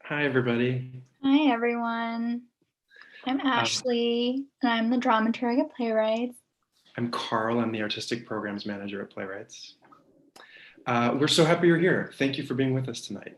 Hi, everybody. Hi, everyone. I'm Um, Ashley, and I'm the dramaturg at Playwrights. I'm Carl. I'm the Artistic Programs Manager at Playwrights. We're so happy you're here. Thank you for being with us tonight.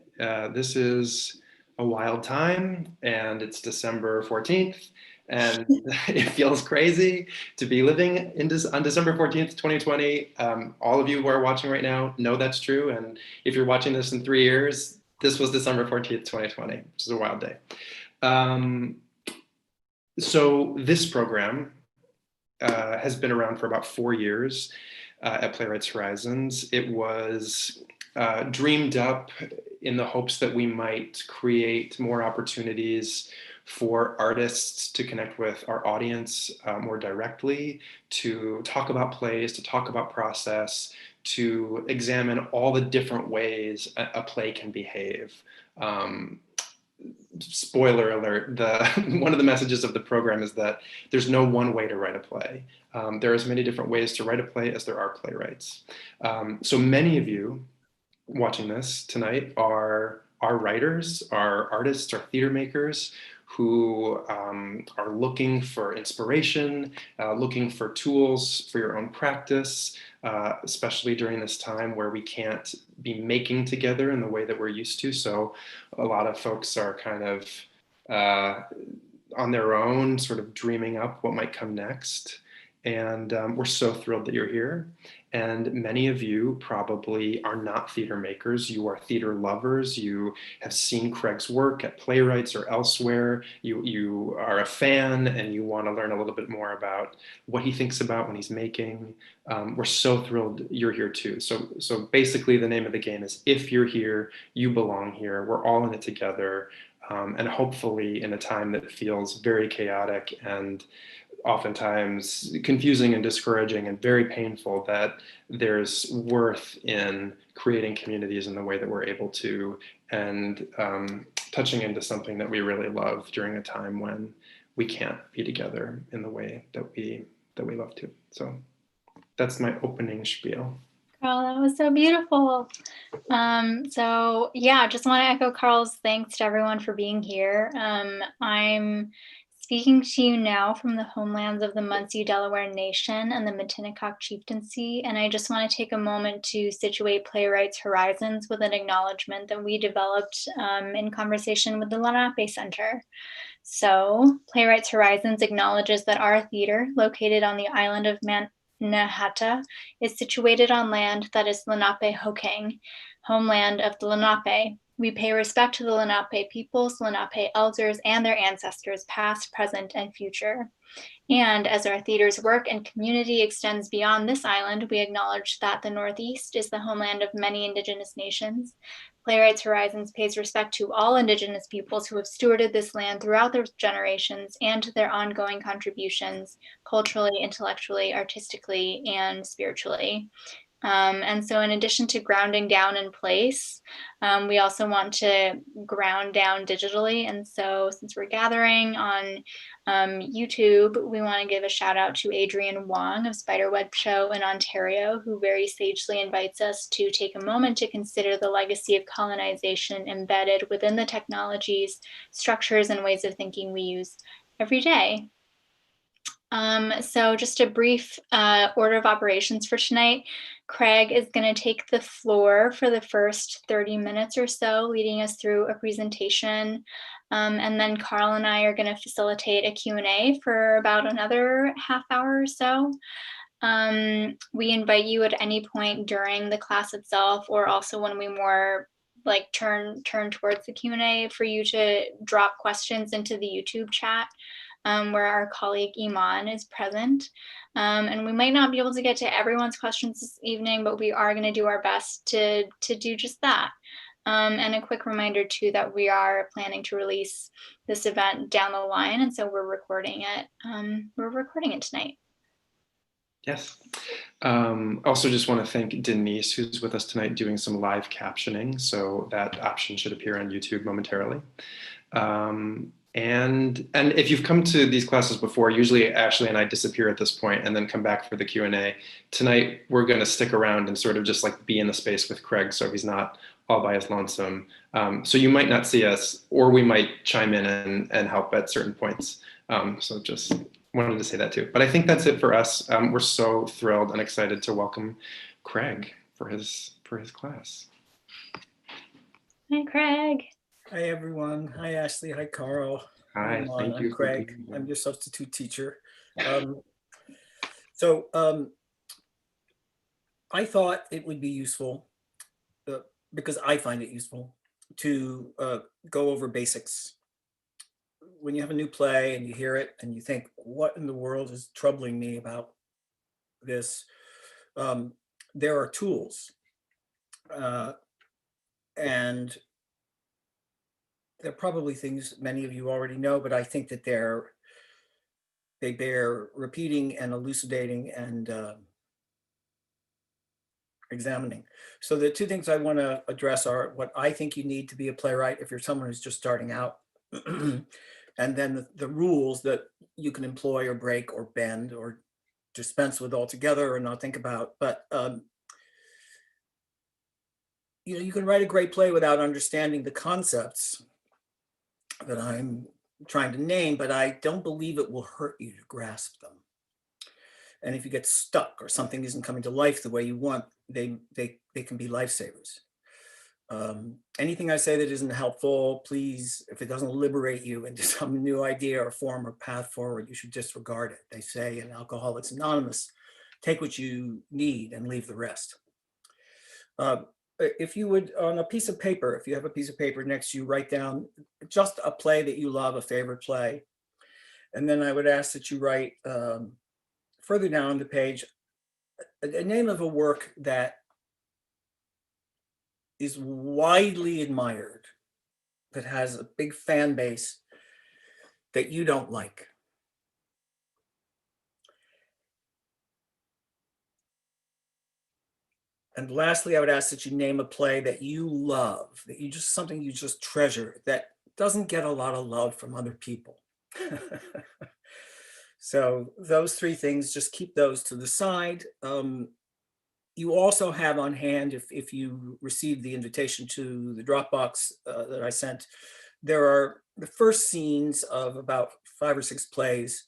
This is a wild time, and it's December 14th, and it feels crazy to be living on December 14th, 2020. All of you who are watching right now know that's true, and if you're watching this in 3 years, this was December 14th, 2020, which is a wild day. Um, so this program has been around for about 4 years at Playwrights Horizons. It was dreamed up in the hopes that we might create more opportunities for artists to connect with our audience more directly, to talk about plays, to talk about process, to examine all the different ways a play can behave. Um, Spoiler alert, one of the messages of the program is that there's no one way to write a play. There are as many different ways to write a play as there are playwrights. So many of you watching this tonight are writers, are artists, are theater makers who are looking for inspiration, looking for tools for your own practice, especially during this time where we can't be making together in the way that we're used to. So a lot of folks are kind of uh, on their own, sort of dreaming up what might come next. And we're so thrilled that you're here. And many of you probably are not theater makers. You are theater lovers. You have seen Craig's work at Playwrights or elsewhere. You are a fan and you want to learn a little bit more about what he thinks about when he's making. We're so thrilled you're here too. So basically the name of the game is if you're here, you belong here. We're all in it together. And hopefully in a time that feels very chaotic and oftentimes confusing and discouraging and very painful, that there's worth in creating communities in the way that we're able to, and touching into something that we really love during a time when we can't be together in the way that we love to. So that's my opening spiel. Carl, that was so beautiful. So yeah, just want to echo Carl's thanks to everyone for being here. I'm speaking to you now from the homelands of the Munsee Delaware Nation and the Matinecock Chieftaincy, and I just want to take a moment to situate Playwrights Horizons with an acknowledgement that we developed in conversation with the Lenape Center. So, Playwrights Horizons acknowledges that our theater, located on the island of Mannahatta, is situated on land that is Lenape-Hoking, homeland of the Lenape. We pay respect to the Lenape peoples, Lenape elders, and their ancestors, past, present, and future. And as our theater's work and community extends beyond this island, we acknowledge that the Northeast is the homeland of many Indigenous nations. Playwrights Horizons pays respect to all Indigenous peoples who have stewarded this land throughout their generations and to their ongoing contributions culturally, intellectually, artistically, and spiritually. And so, in addition to grounding down in place, we also want to ground down digitally. And so, since we're gathering on YouTube, we want to give a shout out to Adrian Wong of Spiderweb Show in Ontario, who very sagely invites us to take a moment to consider the legacy of colonization embedded within the technologies, structures, and ways of thinking we use every day. So just a brief order of operations for tonight. Craig is going to take the floor for the first 30 minutes or so, leading us through a presentation. And then Carl and I are going to facilitate a Q&A for about another half hour or so. We invite you at any point during the class itself, or also when we more like turn towards the Q&A, for you to drop questions into the YouTube chat. Where our colleague Iman is present. And we might not be able to get to everyone's questions this evening, but we are going to do our best to do just that. And a quick reminder too that we are planning to release this event down the line, and so we're recording it. We're recording it tonight. Yes. Also just want to thank Denise, who's with us tonight doing some live captioning. So that option should appear on YouTube momentarily. And if you've come to these classes before, usually Ashley and I disappear at this point and then come back for the Q&A. Tonight, we're going to stick around and sort of just like be in the space with Craig so he's not all by his lonesome. So you might not see us, or we might chime in and help at certain points. So just wanted to say that too. But I think that's it for us. We're so thrilled and excited to welcome Craig for his class. Hi, Craig. Hi, everyone. Hi, Ashley. Hi, Carl. Hi, thank you. I'm Craig. I'm your substitute teacher. I thought it would be useful, because I find it useful, to go over basics. When you have a new play and you hear it and you think, what in the world is troubling me about this? There are tools. And they're probably things many of you already know, but I think that they bear repeating and elucidating and examining. So the two things I want to address are what I think you need to be a playwright if you're someone who's just starting out, and then the rules that you can employ or break or bend or dispense with altogether or not think about. But you can write a great play without understanding the concepts that I'm trying to name, but I don't believe it will hurt you to grasp them. And if you get stuck or something isn't coming to life the way you want, they can be lifesavers. Anything I say that isn't helpful, please, if it doesn't liberate you into some new idea or form or path forward, you should disregard it. They say in Alcoholics Anonymous, take what you need and leave the rest. If you would, on a piece of paper, if you have a piece of paper next to you, write down just a play that you love, a favorite play. And then I would ask that you write further down the page a name of a work that is widely admired, that has a big fan base that you don't like. And lastly, I would ask that you name a play that you love, that something you just treasure, that doesn't get a lot of love from other people. So those three things, just keep those to the side. You also have on hand, if you received the invitation to the Dropbox that I sent, there are the first scenes of about 5 or 6 plays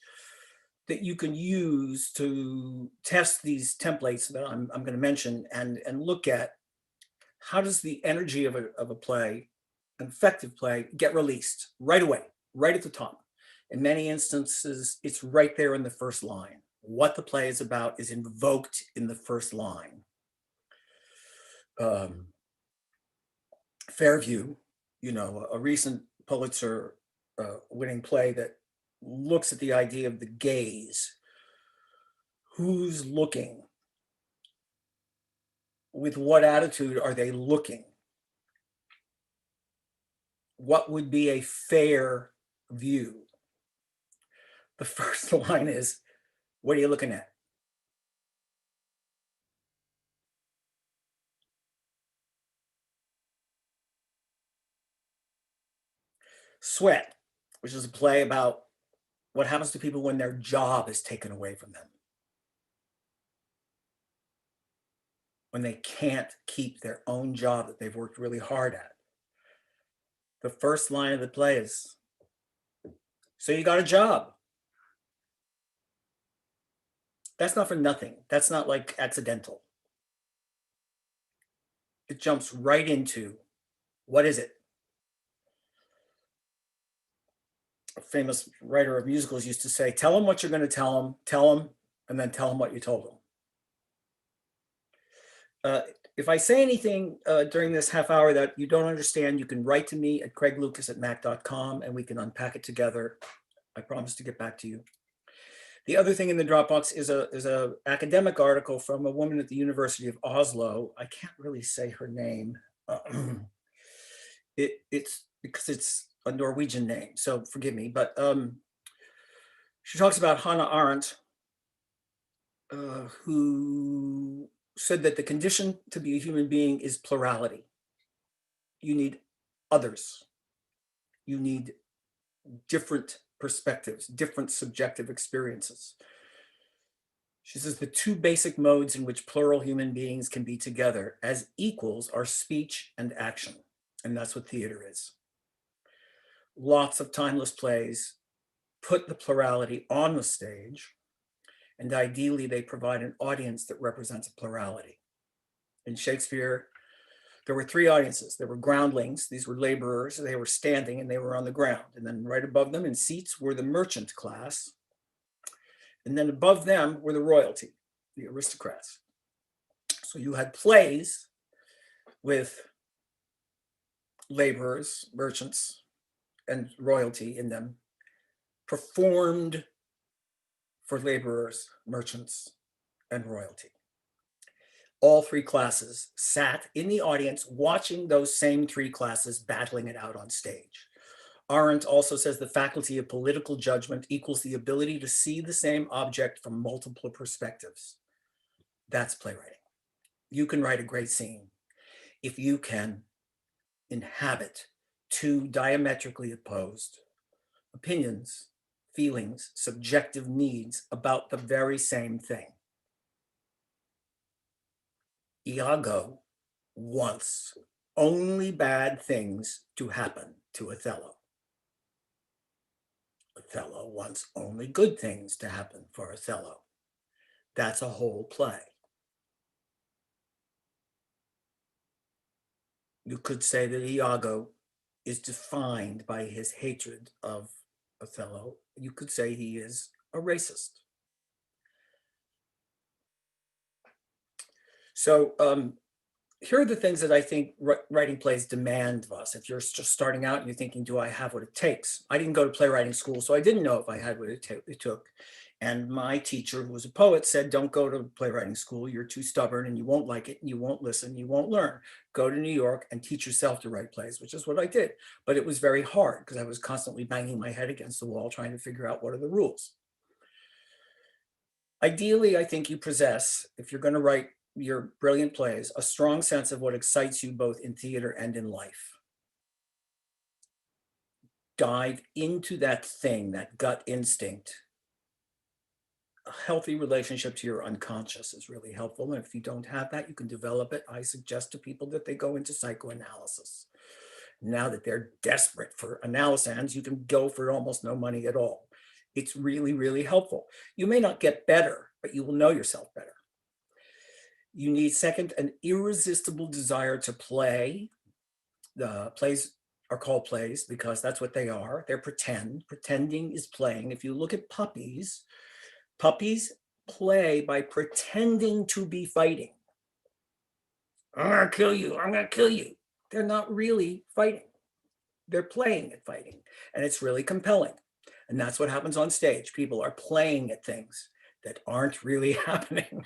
that you can use to test these templates that I'm going to mention and look at how does the energy of a play, an effective play, get released right away, right at the top. In many instances, it's right there in the first line. What the play is about is invoked in the first line. Fairview, a recent Pulitzer winning play that looks at the idea of the gaze. Who's looking? With what attitude are they looking? What would be a fair view? The first line is, what are you looking at? Sweat, which is a play about what happens to people when their job is taken away from them. When they can't keep their own job that they've worked really hard at. The first line of the play is, so you got a job. That's not for nothing. That's not like accidental. It jumps right into, what is it? A famous writer of musicals used to say, tell them what you're going to tell them, and then tell them what you told them. If I say anything during this half hour that you don't understand, you can write to me at craiglucas@mac.com and we can unpack it together. I promise to get back to you. The other thing in the Dropbox is a academic article from a woman at the University of Oslo. I can't really say her name. It's because it's a Norwegian name, so forgive me. But she talks about Hannah Arendt, who said that the condition to be a human being is plurality. You need others. You need different perspectives, different subjective experiences. She says the two basic modes in which plural human beings can be together as equals are speech and action. And that's what theater is. Lots of timeless plays put the plurality on the stage, and ideally they provide an audience that represents a plurality. In Shakespeare, there were three audiences. There were groundlings, these were laborers, they were standing and they were on the ground. And then right above them in seats were the merchant class. And then above them were the royalty, the aristocrats. So you had plays with laborers, merchants, and royalty in them, performed for laborers, merchants, and royalty. All three classes sat in the audience watching those same three classes battling it out on stage. Arendt also says the faculty of political judgment equals the ability to see the same object from multiple perspectives. That's playwriting. You can write a great scene if you can inhabit two diametrically opposed opinions, feelings, subjective needs about the very same thing. Iago wants only bad things to happen to Othello. Othello wants only good things to happen for Othello. That's a whole play. You could say that Iago is defined by his hatred of Othello. You could say he is a racist. So here are the things that I think writing plays demand of us. If you're just starting out and you're thinking, do I have what it takes? I didn't go to playwriting school, so I didn't know if I had what it took. And my teacher, who was a poet, said, don't go to playwriting school. You're too stubborn and you won't like it. And you won't listen. You won't learn. Go to New York and teach yourself to write plays, which is what I did. But it was very hard because I was constantly banging my head against the wall trying to figure out what are the rules. Ideally, I think you possess, if you're going to write your brilliant plays, a strong sense of what excites you both in theater and in life. Dive into that thing, that gut instinct. A healthy relationship to your unconscious is really helpful. And if you don't have that, you can develop it. I suggest to people that they go into psychoanalysis. Now that they're desperate for analysans, you can go for almost no money at all. It's really, really helpful. You may not get better, but you will know yourself better. You need, second, an irresistible desire to play. The plays are called plays because that's what they are. They're pretend. Pretending is playing. If you look at puppies, puppies play by pretending to be fighting. I'm gonna kill you, I'm gonna kill you. They're not really fighting. They're playing at fighting, and it's really compelling. And that's what happens on stage. People are playing at things that aren't really happening.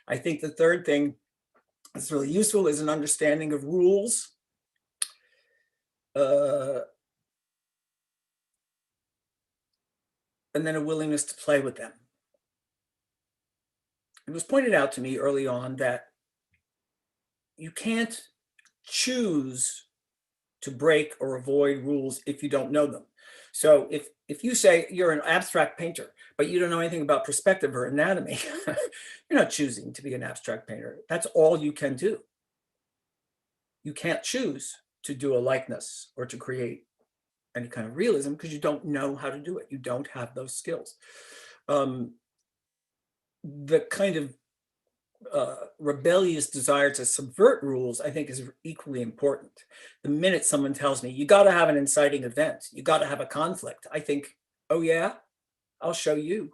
I think the third thing that's really useful is an understanding of rules. And then a willingness to play with them. It was pointed out to me early on that you can't choose to break or avoid rules if you don't know them. So if you say you're an abstract painter, but you don't know anything about perspective or anatomy, you're not choosing to be an abstract painter. That's all you can do. You can't choose to do a likeness or to create any kind of realism because you don't know how to do it. You don't have those skills. The kind of rebellious desire to subvert rules, I think, is equally important. The minute someone tells me, you got to have an inciting event, you got to have a conflict, I think, oh yeah, I'll show you.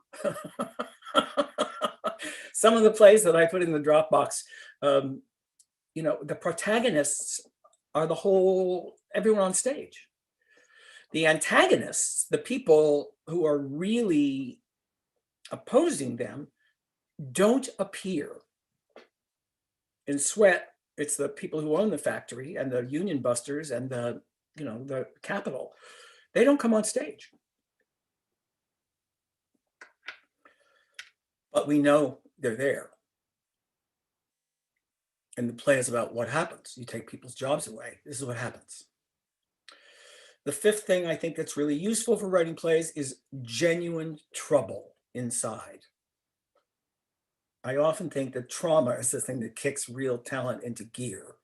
Some of the plays that I put in the Dropbox, you know, the protagonists are everyone on stage. The antagonists, the people who are really opposing them, don't appear. In Sweat, it's the people who own the factory and the union busters and the capital. They don't come on stage. But we know they're there. And the play is about what happens. You take people's jobs away. This is what happens. The fifth thing I think that's really useful for writing plays is genuine trouble inside. I often think that trauma is the thing that kicks real talent into gear.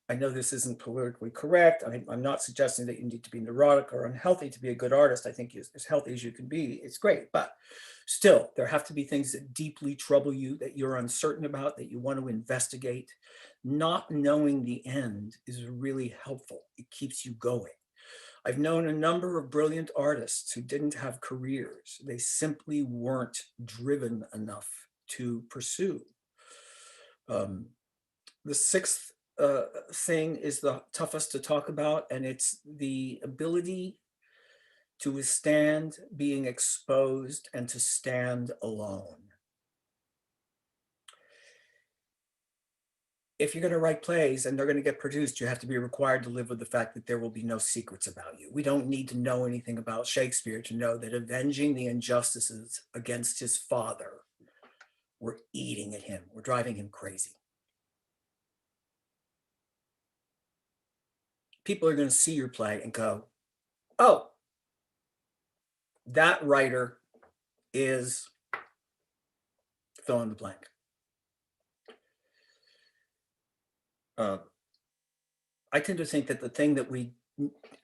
I know this isn't politically correct. I'm not suggesting that you need to be neurotic or unhealthy to be a good artist. I think you're as healthy as you can be. It's great, but still, there have to be things that deeply trouble you, that you're uncertain about, that you want to investigate. Not knowing the end is really helpful. It keeps you going. I've known a number of brilliant artists who didn't have careers. They simply weren't driven enough to pursue. The sixth thing is the toughest to talk about, and it's the ability to withstand being exposed and to stand alone. If you're going to write plays and they're going to get produced, you have to be required to live with the fact that there will be no secrets about you. We don't need to know anything about Shakespeare to know that avenging the injustices against his father were eating at him, were driving him crazy. People are going to see your play and go, oh, that writer is fill in the blank. I tend to think that the thing that we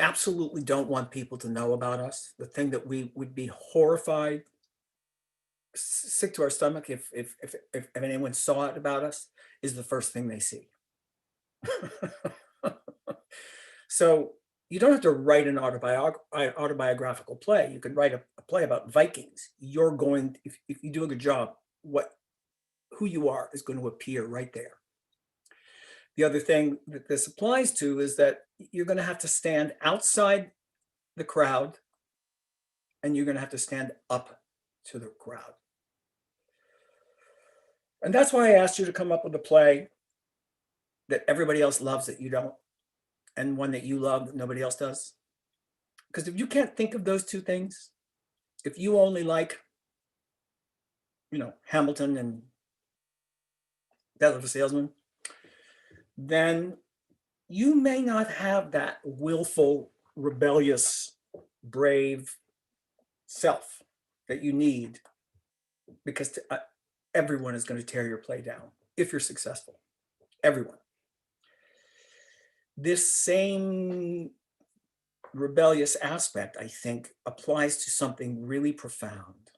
absolutely don't want people to know about us, the thing that we would be horrified, sick to our stomach if anyone saw it about us, is the first thing they see. So you don't have to write an autobiographical play. You can write a play about Vikings. You're going, if you do a good job, who you are is going to appear right there. The other thing that this applies to is that you're going to have to stand outside the crowd and you're going to have to stand up to the crowd. And that's why I asked you to come up with a play that everybody else loves that you don't, and one that you love that nobody else does. Because if you can't think of those two things, if you only like, Hamilton and Death of a Salesman, then you may not have that willful, rebellious, brave self that you need, because everyone is going to tear your play down if you're successful. Everyone. This same rebellious aspect, I think, applies to something really profound,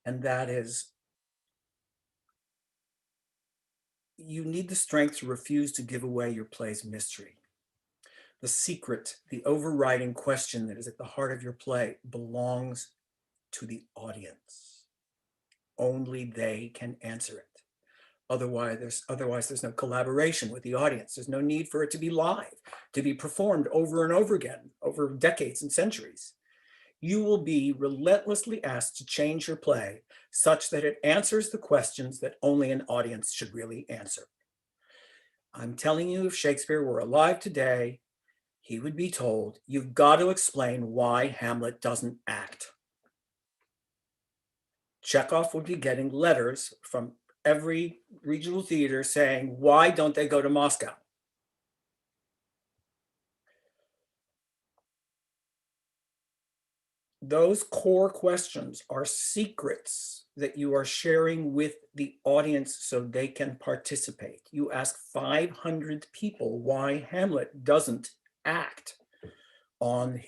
and that is you need the strength to refuse to give away your play's mystery. The secret, the overriding question that is at the heart of your play belongs to the audience. Only they can answer it. Otherwise, there's no collaboration with the audience. There's no need for it to be live, to be performed over and over again, over decades and centuries. You will be relentlessly asked to change your play such that it answers the questions that only an audience should really answer. I'm telling you, if Shakespeare were alive today, he would be told, you've got to explain why Hamlet doesn't act. Chekhov would be getting letters from every regional theater saying, why don't they go to Moscow? Those core questions are secrets that you are sharing with the audience so they can participate. You ask 500 people why Hamlet doesn't act on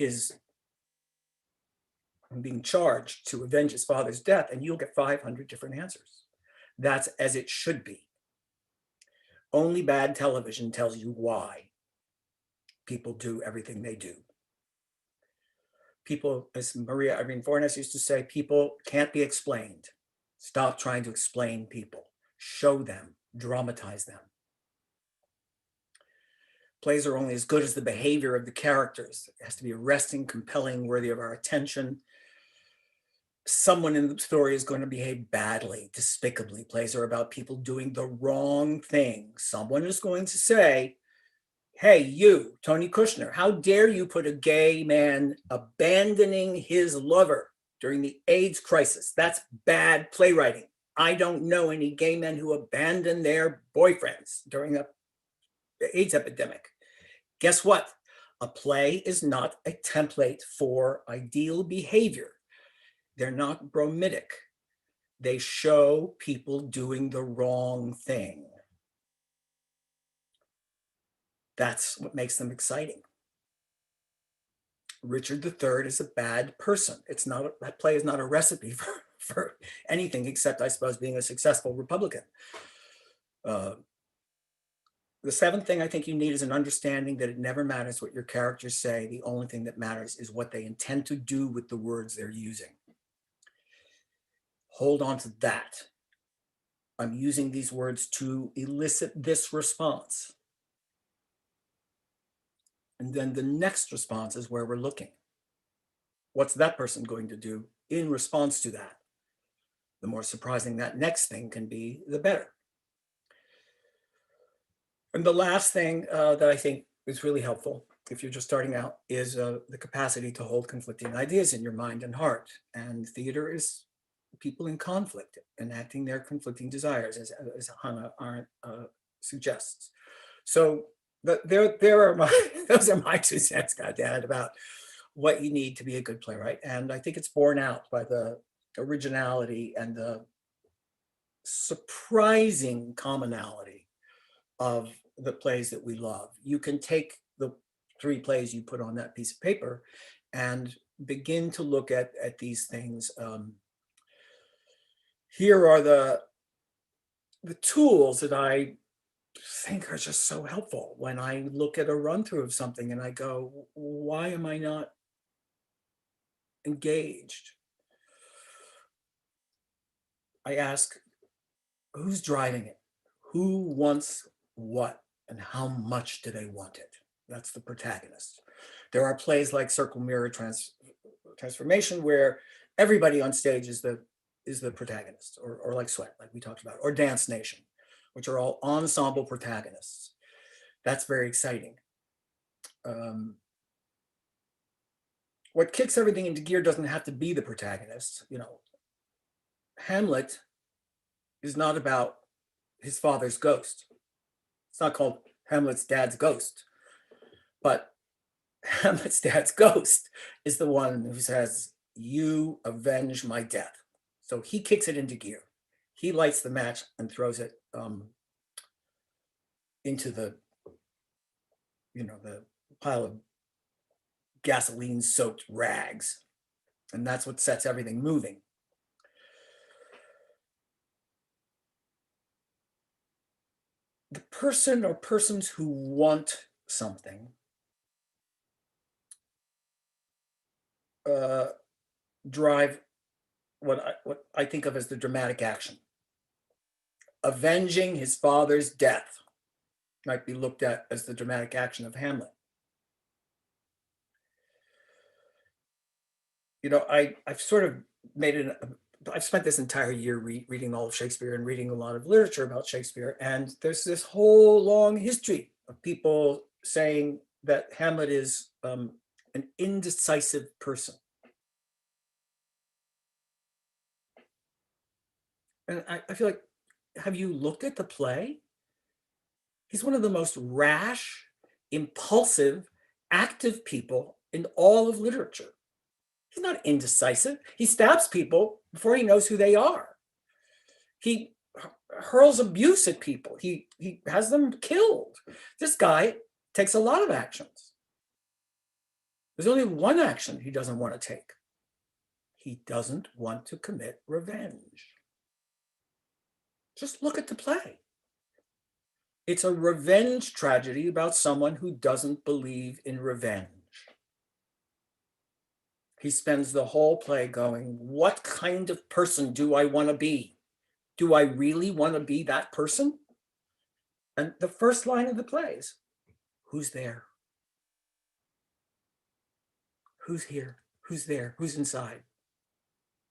being charged to avenge his father's death, and you'll get 500 different answers. That's as it should be. Only bad television tells you why people do everything they do. People, as Maria Irene Fornes used to say, people can't be explained. Stop trying to explain people. Show them, dramatize them. Plays are only as good as the behavior of the characters. It has to be arresting, compelling, worthy of our attention. Someone in the story is going to behave badly, despicably. Plays are about people doing the wrong thing. Someone is going to say, hey, you, Tony Kushner, how dare you put a gay man abandoning his lover during the AIDS crisis? That's bad playwriting. I don't know any gay men who abandon their boyfriends during the AIDS epidemic. Guess what? A play is not a template for ideal behavior. They're not bromidic. They show people doing the wrong thing. That's what makes them exciting. Richard III is a bad person. It's not, that play is not a recipe for anything except, I suppose, being a successful Republican. The seventh thing I think you need is an understanding that it never matters what your characters say. The only thing that matters is what they intend to do with the words they're using. Hold on to that. I'm using these words to elicit this response. And then the next response is where we're looking. What's that person going to do in response to that? The more surprising that next thing can be, the better. And the last thing that I think is really helpful, if you're just starting out, is the capacity to hold conflicting ideas in your mind and heart. And theater is people in conflict, enacting their conflicting desires, as Hannah Arendt suggests. So there are my, those are my 2 cents, goddammit, about what you need to be a good playwright. And I think it's borne out by the originality and the surprising commonality of the plays that we love. You can take the 3 plays you put on that piece of paper and begin to look at these things. Here are the tools that I think are just so helpful when I look at a run through of something and I go, why am I not engaged? I ask, who's driving it? Who wants what and how much do they want it? That's the protagonist. There are plays like Circle Mirror Transformation where everybody on stage is the protagonist, or like Sweat, like we talked about, or Dance Nation, which are all ensemble protagonists. That's very exciting. What kicks everything into gear doesn't have to be the protagonist. You know, Hamlet is not about his father's ghost. It's not called Hamlet's dad's ghost, but Hamlet's dad's ghost is the one who says, "You avenge my death." So he kicks it into gear. He lights the match and throws it into the pile of gasoline-soaked rags, and that's what sets everything moving. The person or persons who want something drive what I think of as the dramatic action. Avenging his father's death might be looked at as the dramatic action of Hamlet. You know, I've sort of made it, I've spent this entire year reading all of Shakespeare and reading a lot of literature about Shakespeare. And there's this whole long history of people saying that Hamlet is an indecisive person. And I feel like, have you looked at the play? He's one of the most rash, impulsive, active people in all of literature. He's not indecisive. He stabs people before he knows who they are. He hurls abuse at people. He has them killed. This guy takes a lot of actions. There's only one action he doesn't want to take. He doesn't want to commit revenge. Just look at the play. It's a revenge tragedy about someone who doesn't believe in revenge. He spends the whole play going, what kind of person do I want to be? Do I really want to be that person? And the first line of the play is, who's there? Who's here? Who's there? Who's inside?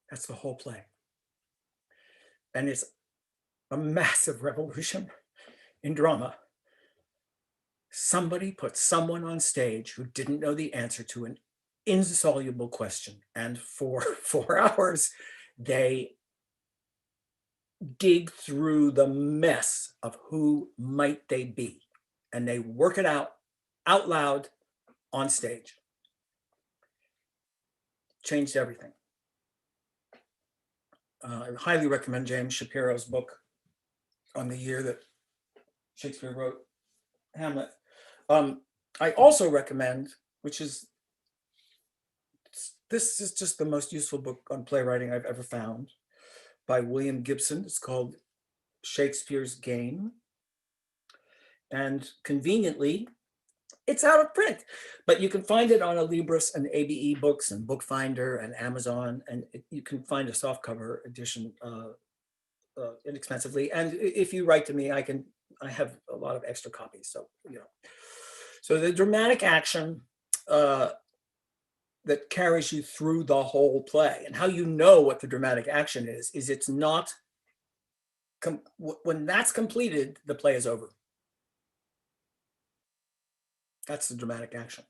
That's the whole play. And it's a massive revolution in drama. Somebody put someone on stage who didn't know the answer to an insoluble question. And for 4 hours, they dig through the mess of who might they be. And they work it out loud on stage. Changed everything. I highly recommend James Shapiro's book on the year that Shakespeare wrote Hamlet. I also recommend, this is just the most useful book on playwriting I've ever found, by William Gibson. It's called Shakespeare's Game. And conveniently, it's out of print, but you can find it on Alibris and ABE Books and Bookfinder and Amazon, and you can find a softcover edition inexpensively. And if you write to me, I have a lot of extra copies. So, so the dramatic action that carries you through the whole play, and how you know what the dramatic action is it's not, when that's completed, the play is over. That's the dramatic action.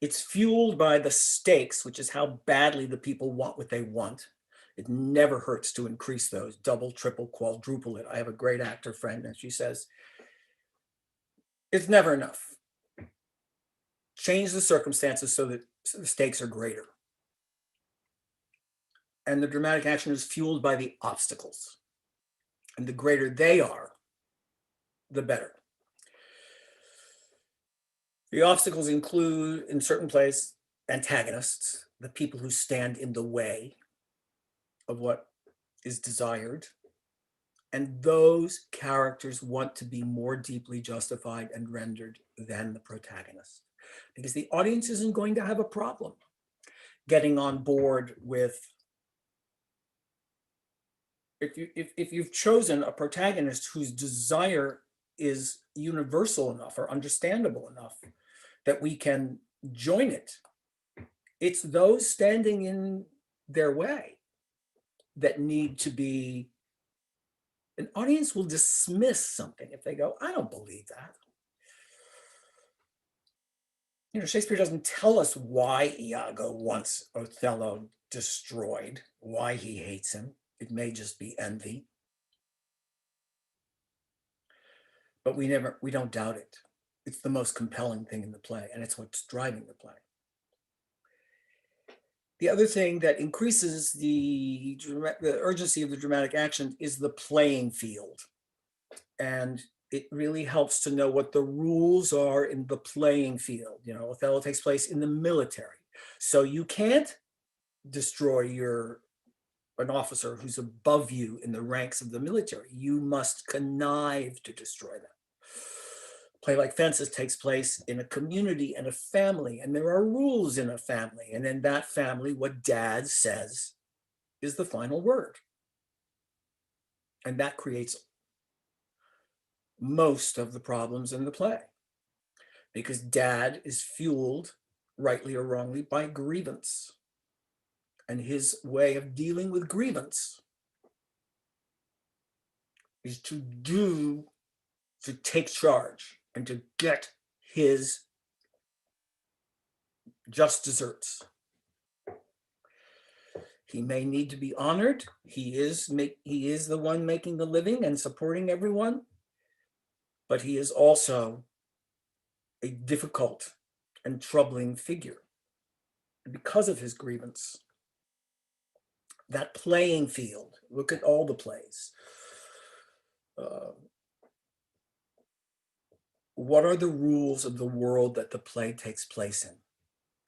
It's fueled by the stakes, which is how badly the people want what they want. It never hurts to increase those, double, triple, quadruple it. I have a great actor friend, and she says, it's never enough. Change the circumstances so that the stakes are greater. And the dramatic action is fueled by the obstacles. And the greater they are, the better. The obstacles include, in certain plays, antagonists, the people who stand in the way of what is desired. And those characters want to be more deeply justified and rendered than the protagonist, because the audience isn't going to have a problem getting on board with, if you've chosen a protagonist whose desire is universal enough or understandable enough that we can join it. It's those standing in their way that need to be, an audience will dismiss something if they go, I don't believe that. Shakespeare doesn't tell us why Iago wants Othello destroyed, why he hates him. It may just be envy. But we don't doubt it. It's the most compelling thing in the play, and it's what's driving the play. The other thing that increases the urgency of the dramatic action is the playing field. And it really helps to know what the rules are in the playing field. Othello takes place in the military. So you can't destroy an officer who's above you in the ranks of the military. You must connive to destroy them. Play like Fences takes place in a community and a family, and there are rules in a family. And in that family, what dad says is the final word. And that creates most of the problems in the play, because dad is fueled, rightly or wrongly, by grievance. And his way of dealing with grievance is to take charge and to get his just desserts. He may need to be honored. He is the one making the living and supporting everyone, but he is also a difficult and troubling figure because of his grievance. That playing field, look at all the plays. What are the rules of the world that the play takes place in?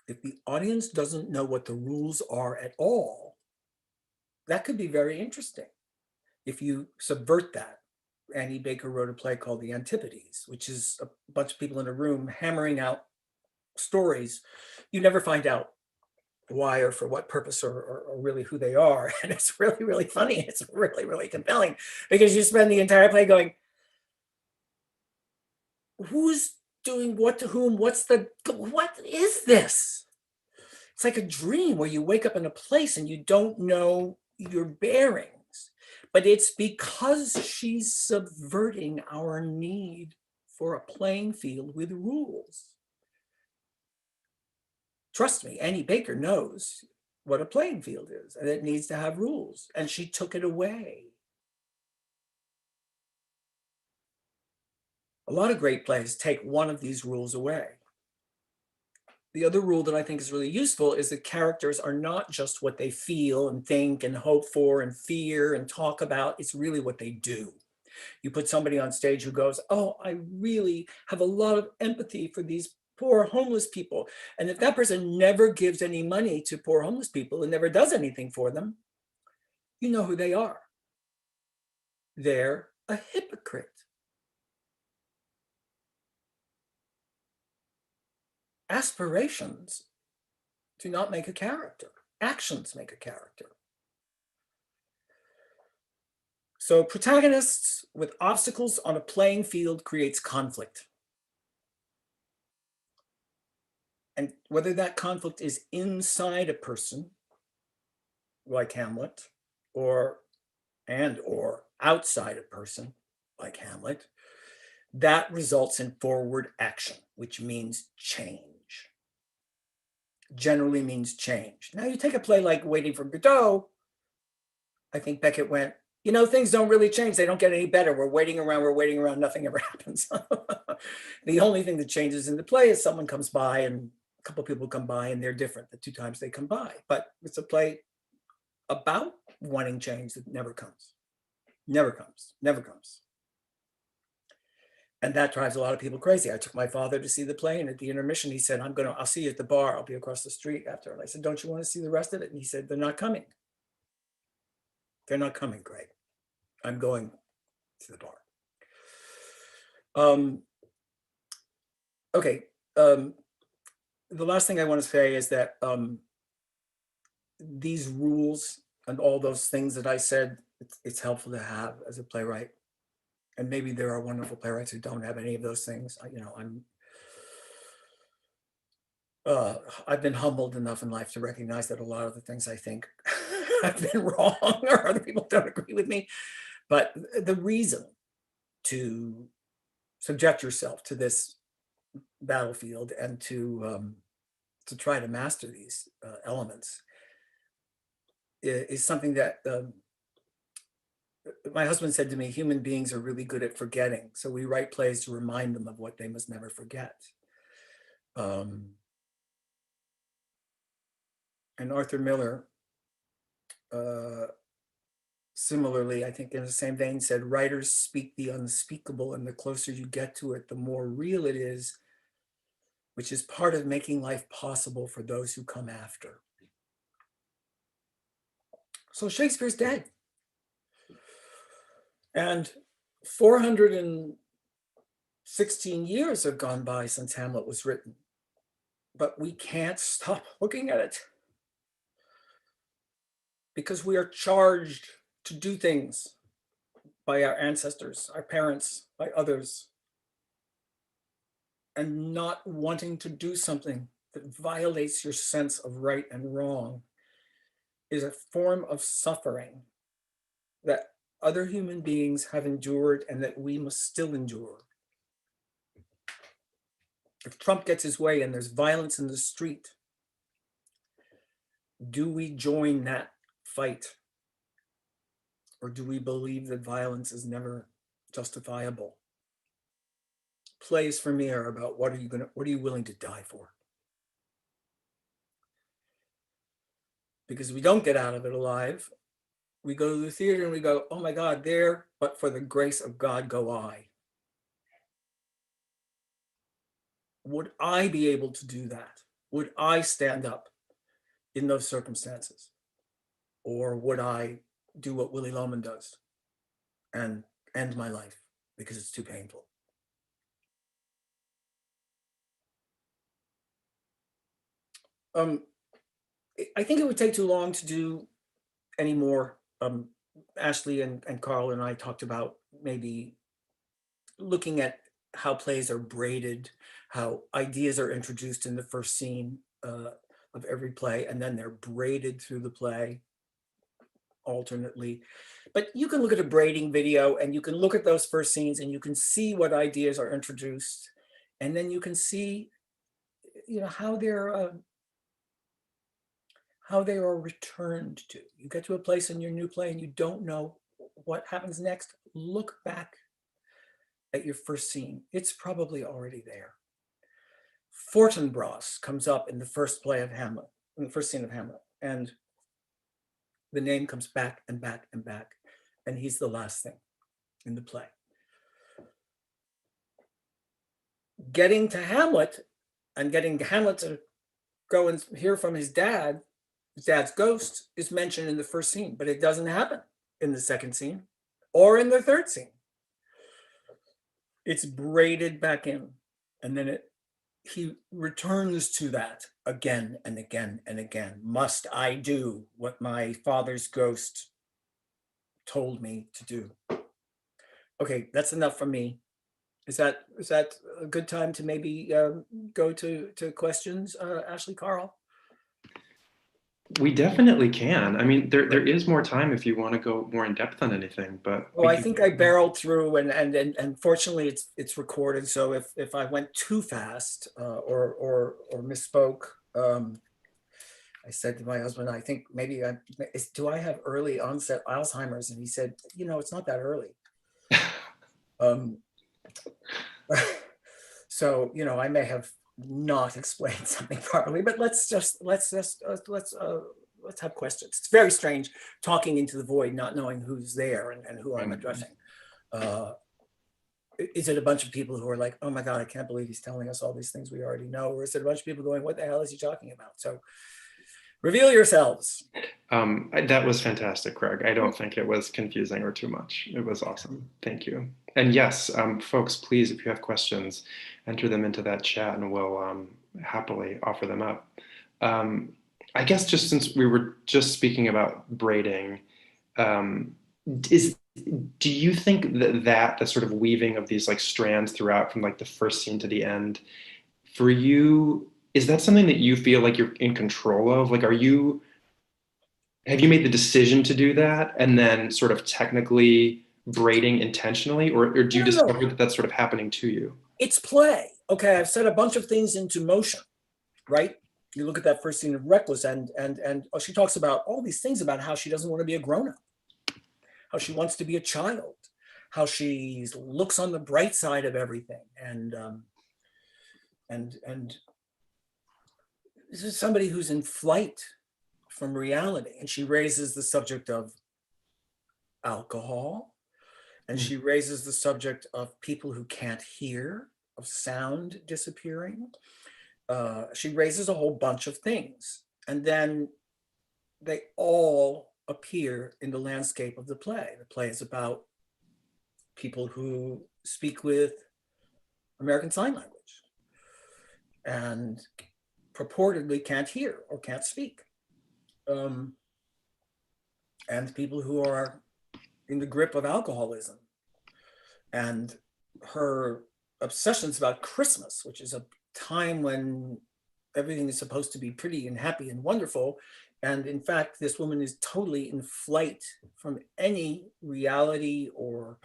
If the audience doesn't know what the rules are at all, that could be very interesting. If you subvert that, Annie Baker wrote a play called The Antipodes, which is a bunch of people in a room hammering out stories. You never find out why or for what purpose or really who they are. And it's really, really funny. It's really, really compelling, because you spend the entire play going, who's doing what to whom? What is this? It's like a dream where you wake up in a place and you don't know your bearings. But it's because she's subverting our need for a playing field with rules. Trust me, Annie Baker knows what a playing field is, and it needs to have rules, and she took it away. A lot of great plays take one of these rules away. the other rule that I think is really useful is that characters are not just what they feel and think and hope for and fear and talk about. It's really what they do. You put somebody on stage who goes, oh, I really have a lot of empathy for these poor homeless people. And if that person never gives any money to poor homeless people and never does anything for them, you know who they are. They're a hypocrite. Aspirations do not make a character. Actions make a character. So protagonists with obstacles on a playing field creates conflict. And whether that conflict is inside a person, like Hamlet, or outside a person, like Hamlet, that results in forward action, which means change. Generally means change. Now you take a play like Waiting for Godot, I think Beckett went, you know, things don't really change. They don't get any better. We're waiting around, nothing ever happens. The only thing that changes in the play is someone comes by and a couple of people come by and they're different the 2 times they come by. But it's a play about wanting change that never comes. Never comes, never comes. And that drives a lot of people crazy. I took my father to see the play, and at the intermission, he said, I'll see you at the bar. I'll be across the street after. And I said, don't you want to see the rest of it? And he said, they're not coming. They're not coming, Greg. I'm going to the bar. Okay. The last thing I want to say is that these rules and all those things that I said, it's helpful to have as a playwright. And maybe there are wonderful playwrights who don't have any of those things. I've been humbled enough in life to recognize that a lot of the things I think have been wrong, or other people don't agree with me. But the reason to subject yourself to this battlefield and to try to master these elements is something that my husband said to me, human beings are really good at forgetting. So we write plays to remind them of what they must never forget. And Arthur Miller, similarly, I think in the same vein, said, writers speak the unspeakable, and the closer you get to it, the more real it is, which is part of making life possible for those who come after. So Shakespeare's dead. And 416 years have gone by since Hamlet was written, but we can't stop looking at it because we are charged to do things by our ancestors, our parents, by others, and not wanting to do something that violates your sense of right and wrong is a form of suffering that other human beings have endured and that we must still endure. If Trump gets his way and there's violence in the street, do we join that fight? Or do we believe that violence is never justifiable? Plays for me are about what are you willing to die for? Because we don't get out of it alive. We go to the theater and we go, oh my God, there, but for the grace of God go I. Would I be able to do that? Would I stand up in those circumstances? Or would I do what Willy Loman does and end my life because it's too painful? I think it would take too long to do any more. Ashley and Carl and I talked about maybe looking at how plays are braided, how ideas are introduced in the first scene of every play, and then they're braided through the play alternately. But you can look at a braiding video and you can look at those first scenes and you can see what ideas are introduced, and then you can see, how they are returned to. You get to a place in your new play and you don't know what happens next. Look back at your first scene. It's probably already there. Fortinbras comes up in the first play of Hamlet, in the first scene of Hamlet, and the name comes back and back and back, and he's the last thing in the play. Getting to Hamlet and getting Hamlet to go and hear from his dad's ghost is mentioned in the first scene, but it doesn't happen in the second scene or in the third scene. It's braided back in, and then he returns to that again and again and again. Must I do what my father's ghost told me to do? Okay, that's enough from me. Is that a good time to maybe go to questions, Ashley, Carl? We definitely can. I mean, there is more time if you want to go more in depth on anything, but Well, I think I barreled through, and fortunately it's recorded. So if I went too fast or misspoke, I said to my husband, I think maybe do I have early onset Alzheimer's? And he said, it's not that early. So I may have not explained something properly, but let's have questions. It's very strange talking into the void, not knowing who's there and who I'm addressing. Is it a bunch of people who are like, oh my God, I can't believe he's telling us all these things we already know? Or is it a bunch of people going, what the hell is he talking about? So reveal yourselves. That was fantastic, Craig. I don't think it was confusing or too much. It was awesome. Thank you. And yes, folks, please, if you have questions, enter them into that chat and we'll happily offer them up. I guess just since we were just speaking about braiding, do you think that the sort of weaving of these like strands throughout from like the first scene to the end, for you, is that something that you feel like you're in control of? Like, have you made the decision to do that and then sort of technically braiding intentionally, or do you discover that that's sort of happening to you? It's play. Okay, I've set a bunch of things into motion, right? You look at that first scene of Reckless, and she talks about all these things about how she doesn't want to be a grown-up, how she wants to be a child, how she looks on the bright side of everything, and this is somebody who's in flight from reality, and she raises the subject of alcohol, and she raises the subject of people who can't hear, of sound disappearing. She raises a whole bunch of things, and then they all appear in the landscape of the play. The play is about people who speak with American Sign Language and purportedly can't hear or can't speak. And people who are in the grip of alcoholism. And her obsessions about Christmas, which is a time when everything is supposed to be pretty and happy and wonderful. And in fact, this woman is totally in flight from any reality, or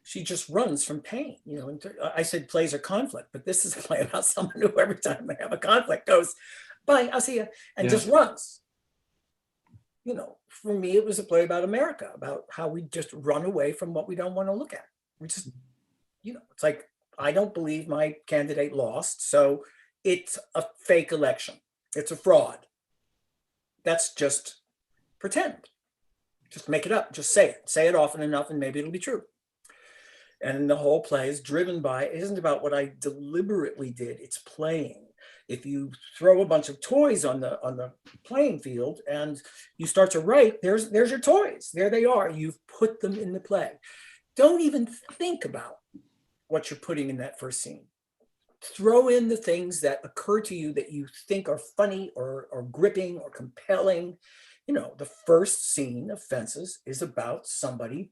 she just runs from pain. I said plays are conflict, but this is a play about someone who every time they have a conflict goes, bye, I'll see you, and just runs. For me, it was a play about America, about how we just run away from what we don't want to look at. We just, it's like, I don't believe my candidate lost, so it's a fake election. It's a fraud. That's just pretend. Just make it up. Just say it. Say it often enough and maybe it'll be true. And the whole play is driven by, it isn't about what I deliberately did, it's playing. If you throw a bunch of toys on the playing field and you start to write, there's your toys. There they are. You've put them in the play. Don't even think about what you're putting in that first scene. Throw in the things that occur to you that you think are funny or gripping or compelling. The first scene of Fences is about somebody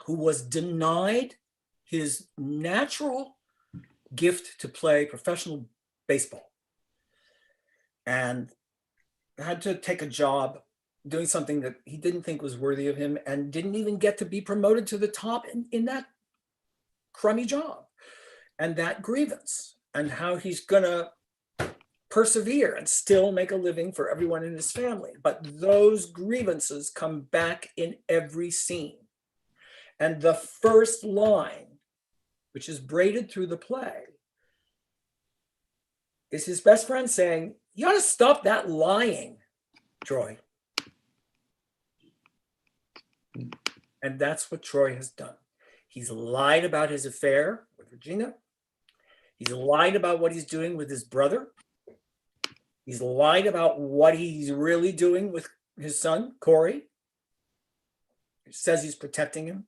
who was denied his natural gift to play professional baseball and had to take a job doing something that he didn't think was worthy of him, and didn't even get to be promoted to the top in that crummy job, and that grievance, and how he's gonna persevere and still make a living for everyone in his family. But those grievances come back in every scene. And the first line, which is braided through the play, is his best friend saying, you ought to stop that lying, Troy. And that's what Troy has done. He's lied about his affair with Regina. He's lied about what he's doing with his brother. He's lied about what he's really doing with his son, Corey. He says he's protecting him.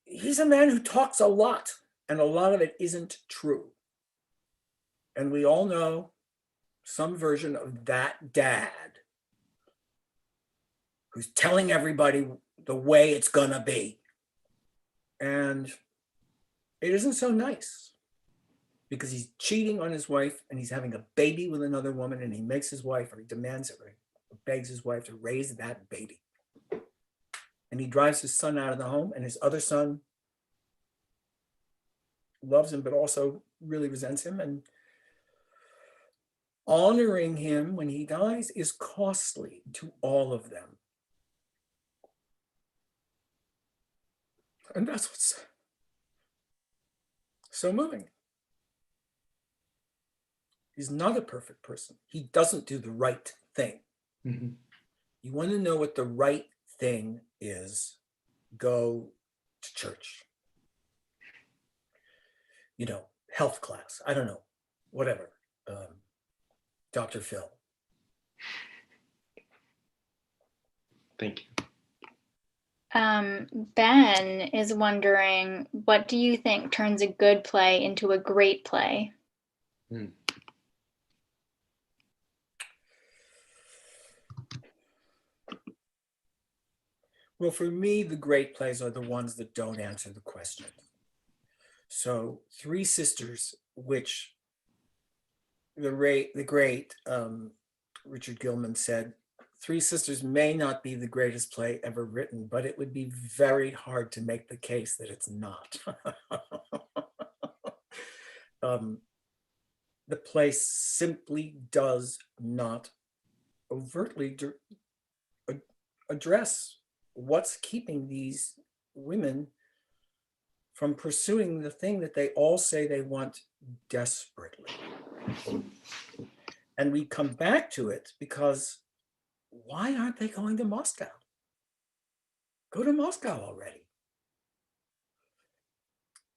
He's a man who talks a lot, and a lot of it isn't true. And we all know some version of that dad who's telling everybody the way it's gonna be. And it isn't so nice, because he's cheating on his wife and he's having a baby with another woman, and he makes his wife, or he demands it, or he begs his wife to raise that baby. And he drives his son out of the home, and his other son loves him, but also really resents him. And honoring him when he dies is costly to all of them. And that's what's so moving. He's not a perfect person. He doesn't do the right thing. Mm-hmm. You want to know what the right thing is? Go to church. You know, health class. I don't know, whatever. Dr. Phil. Thank you. Ben is wondering, what do you think turns a good play into a great play? Well, for me, the great plays are the ones that don't answer the question. So Three Sisters, which the great Richard Gilman said, Three Sisters may not be the greatest play ever written, but it would be very hard to make the case that it's not. The play simply does not overtly address what's keeping these women from pursuing the thing that they all say they want desperately. And we come back to it because why aren't they going to Moscow? Go to Moscow already.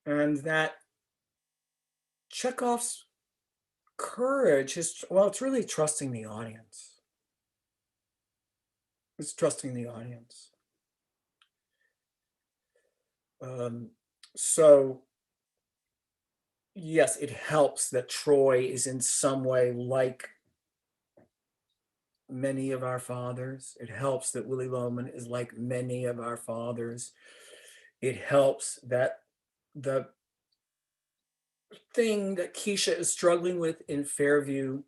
And that Chekhov's courage is, well, it's really trusting the audience. It's trusting the audience. So yes, it helps that Troy is in some way like many of our fathers. It helps that Willy Loman is like many of our fathers. It helps that the thing that Keisha is struggling with in Fairview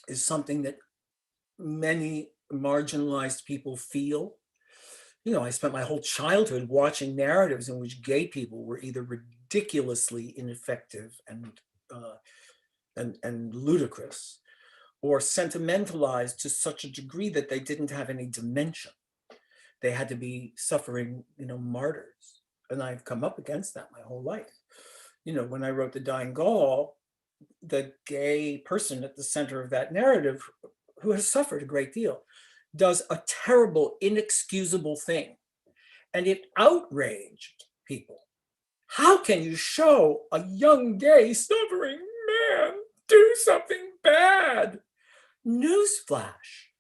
is something that many marginalized people feel. You know, I spent my whole childhood watching narratives in which gay people were either ridiculously ineffective and ludicrous, or sentimentalized to such a degree that they didn't have any dimension. They had to be suffering, you know, martyrs. And I've come up against that my whole life. You know, when I wrote The Dying Gaul, the gay person at the center of that narrative, who has suffered a great deal, does a terrible, inexcusable thing. And it outraged people. How can you show a young gay suffering man do something bad? Newsflash.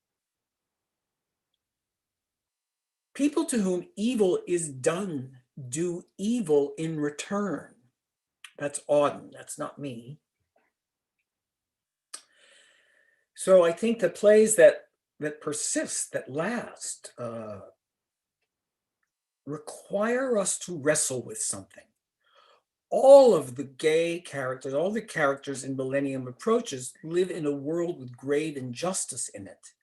People to whom evil is done do evil in return. That's Auden, that's not me. So I think the plays that persist, that last, require us to wrestle with something. All of the gay characters, all the characters in Millennium Approaches live in a world with grave injustice in it.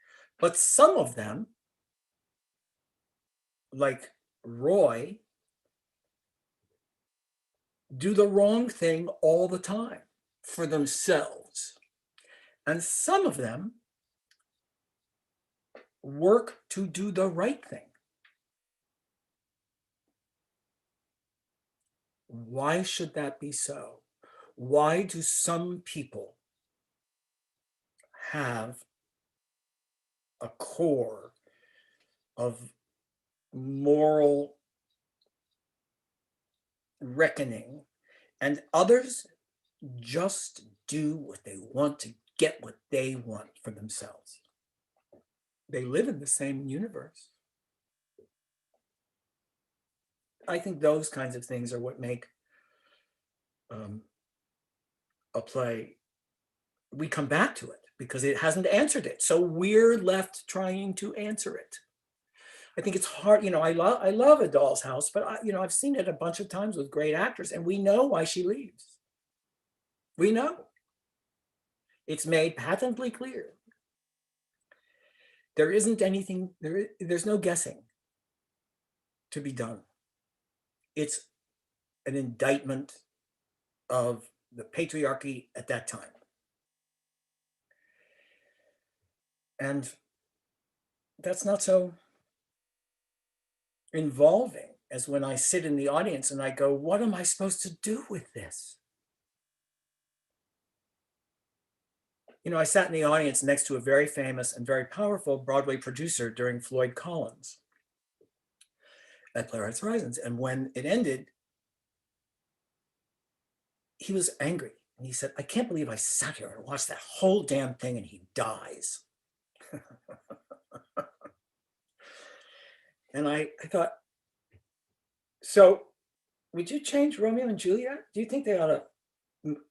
But some of them, like Roy, do the wrong thing all the time for themselves. And some of them work to do the right thing. Why should that be so? Why do some people have a core of moral reckoning and others just do what they want to get what they want for themselves? They live in the same universe. I think those kinds of things are what make a play, we come back to it because it hasn't answered it. So we're left trying to answer it. I think it's hard, you know, I love A Doll's House, but I've seen it a bunch of times with great actors, and we know why she leaves. We know. It's made patently clear. There isn't anything, there's no guessing to be done. It's an indictment of the patriarchy at that time. And that's not so involving as when I sit in the audience and I go, what am I supposed to do with this? You know, I sat in the audience next to a very famous and very powerful Broadway producer during Floyd Collins at Playwrights Horizons. And when it ended, he was angry. And he said, I can't believe I sat here and watched that whole damn thing and he dies. And I thought, so would you change Romeo and Juliet? Do you think they ought to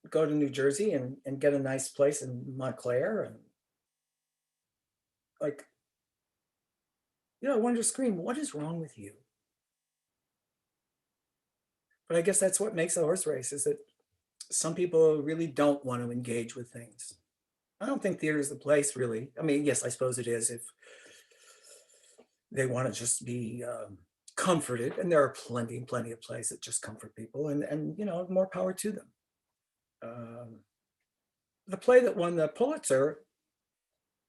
go to New Jersey and get a nice place in Montclair? And like, you know, I wanted to scream, what is wrong with you? But I guess that's what makes a horse race, is that some people really don't want to engage with things. I don't think theater is the place, really. I mean, yes, I suppose it is if they want to just be comforted, and there are plenty of plays that just comfort people, and you know, more power to them. The play that won the Pulitzer,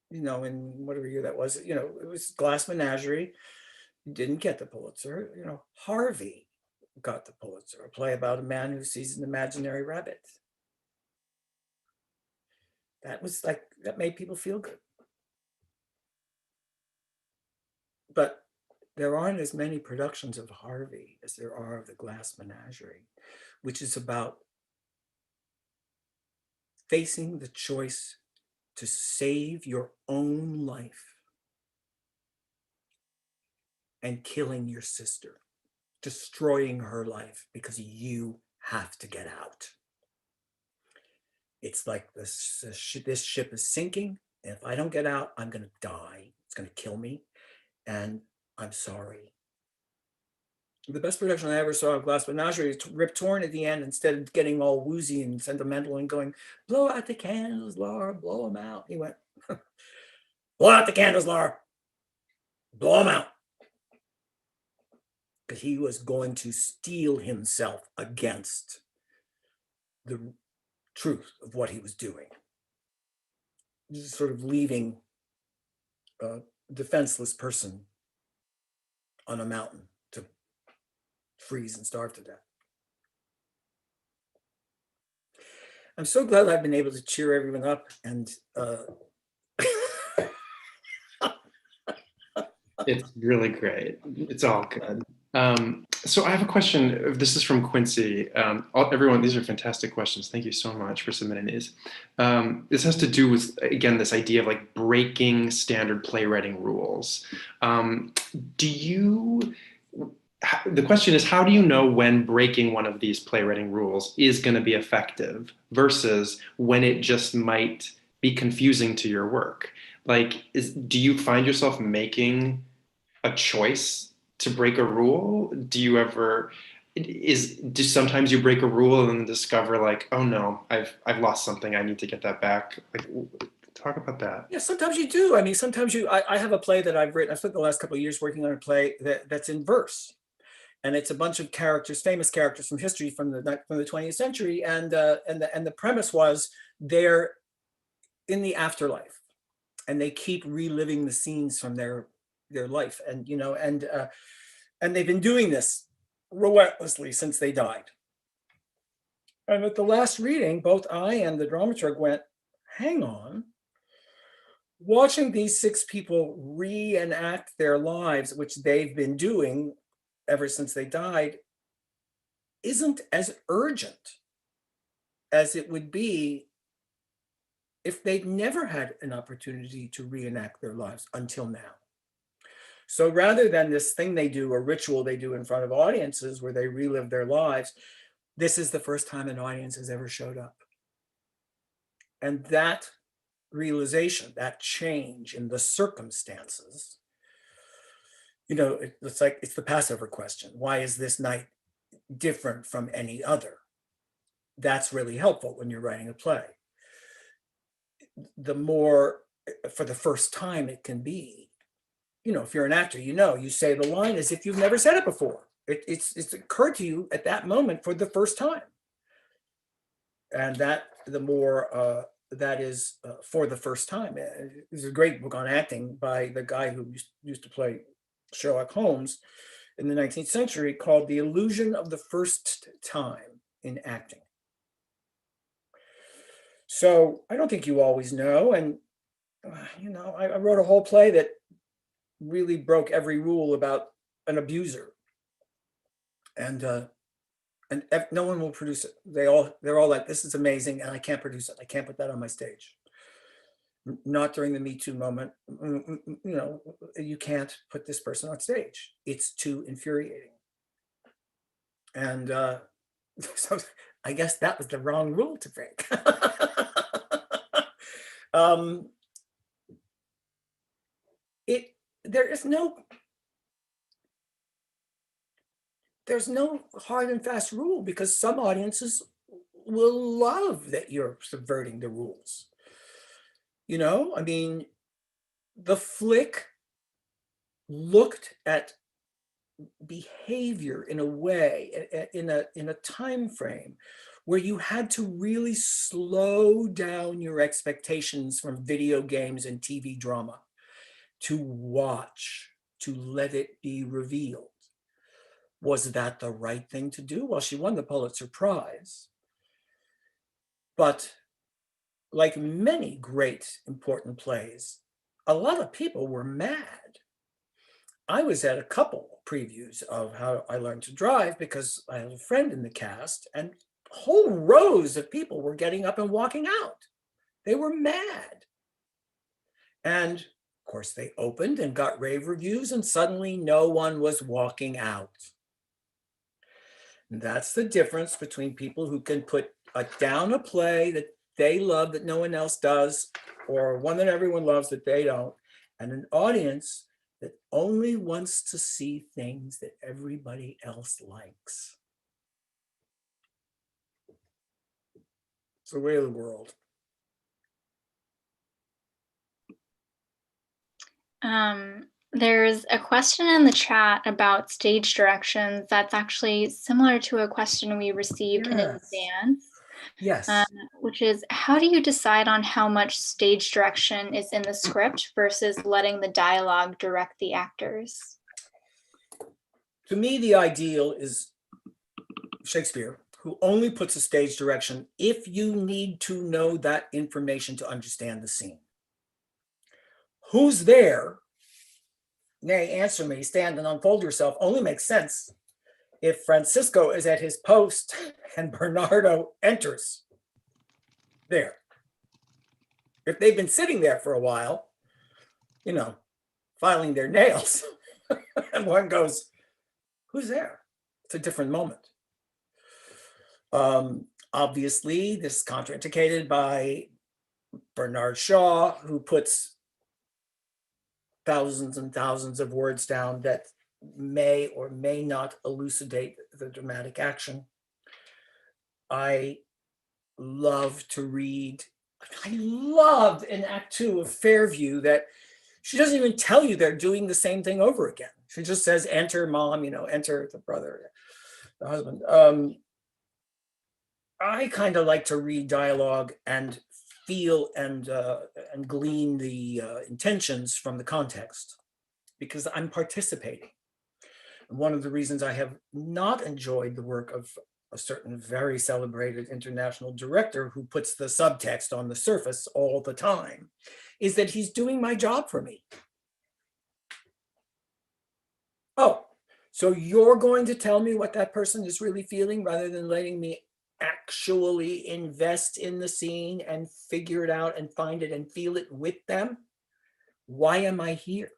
you know, in whatever year that was, you know, it was Glass Menagerie. Didn't get the Pulitzer. You know, Harvey got the Pulitzer, a play about a man who sees an imaginary rabbit. That was like, that made people feel good. But there aren't as many productions of Harvey as there are of the Glass Menagerie, which is about facing the choice to save your own life and killing your sister, destroying her life because you have to get out. It's like this ship is sinking, and if I don't get out, I'm going to die. It's going to kill me, and I'm sorry. The best production I ever saw of Glass Menagerie is Rip Torn at the end. Instead of getting all woozy and sentimental and going, blow out the candles, Laura, blow them out. He went, blow out the candles, Laura, blow them out. Because he was going to steel himself against the truth of what he was doing. Just sort of leaving a defenseless person on a mountain to freeze and starve to death. I'm so glad I've been able to cheer everyone up, and it's really great. It's all good. So I have a question. This is from Quincy. Everyone, these are fantastic questions. Thank you so much for submitting these. This has to do with, again, this idea of like breaking standard playwriting rules. The question is, how do you know when breaking one of these playwriting rules is going to be effective versus when it just might be confusing to your work? Like, do you find yourself making a choice to break a rule? Do sometimes you break a rule and then discover like, oh no, I've lost something, I need to get that back? Like, talk about that. Yeah, sometimes you do. I mean, sometimes I have a play that I've written. I spent the last couple of years working on a play that's in verse. And it's a bunch of characters, famous characters from history from the 20th century. And the premise was they're in the afterlife and they keep reliving the scenes from their life. And, you know, and they've been doing this relentlessly since they died. And at the last reading, both I and the dramaturg went, hang on. Watching these 6 people reenact their lives, which they've been doing ever since they died, isn't as urgent as it would be if they'd never had an opportunity to reenact their lives until now. So rather than this thing they do, a ritual they do in front of audiences where they relive their lives, this is the first time an audience has ever showed up. And that realization, that change in the circumstances, you know, it's like, it's the Passover question. Why is this night different from any other? That's really helpful when you're writing a play. The more, for the first time it can be, you know, if you're an actor, you know, you say the line as if you've never said it before. It's occurred to you at that moment for the first time. And that, the more that is for the first time. There's a great book on acting by the guy who used to play Sherlock Holmes in the 19th century called The Illusion of the First Time in Acting. So I don't think you always know. And, you know, I wrote a whole play that really broke every rule about an abuser. And no one will produce it. They're all like, this is amazing, and I can't produce it. I can't put that on my stage. Not during the Me Too moment. You know, you can't put this person on stage. It's too infuriating. And so I guess that was the wrong rule to break. There's no hard and fast rule, because some audiences will love that you're subverting the rules. You know, I mean, the flick looked at behavior in a way, in a time frame where you had to really slow down your expectations from video games and TV drama to watch, to let it be revealed. Was that the right thing to do? Well, she won the Pulitzer Prize. But like many great, important plays, a lot of people were mad. I was at a couple previews of How I Learned to Drive because I have a friend in the cast, and whole rows of people were getting up and walking out. They were mad. And of course, they opened and got rave reviews, and suddenly no one was walking out. And that's the difference between people who can put down a play that they love that no one else does, or one that everyone loves that they don't, and an audience that only wants to see things that everybody else likes. It's the way of the world. There's a question in the chat about stage directions that's actually similar to a question we received in advance. Yes. Which is, how do you decide on how much stage direction is in the script versus letting the dialogue direct the actors? To me, the ideal is Shakespeare, who only puts a stage direction if you need to know that information to understand the scene. Who's there? Nay, answer me, stand and unfold yourself, only makes sense if Francisco is at his post and Bernardo enters there. If they've been sitting there for a while, you know, filing their nails, and one goes, who's there? It's a different moment. Obviously, this is contraindicated by Bernard Shaw, who puts thousands and thousands of words down that may or may not elucidate the dramatic action. I love to read. I loved in Act 2 of Fairview that she doesn't even tell you they're doing the same thing over again. She just says, enter mom, you know, enter the brother, the husband. I kind of like to read dialogue and feel and glean the intentions from the context, because I'm participating. And one of the reasons I have not enjoyed the work of a certain very celebrated international director who puts the subtext on the surface all the time, is that he's doing my job for me. Oh, so you're going to tell me what that person is really feeling rather than letting me actually invest in the scene and figure it out and find it and feel it with them? Why am I here?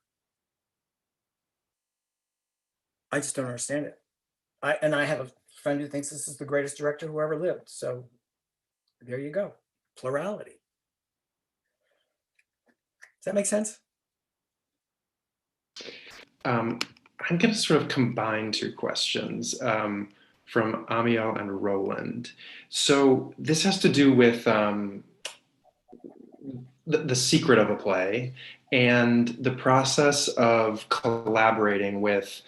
I just don't understand it. I have a friend who thinks this is the greatest director who ever lived. So there you go. Plurality. Does that make sense? I'm going to sort of combine two questions from Amiel and Roland. So this has to do with the secret of a play and the process of collaborating with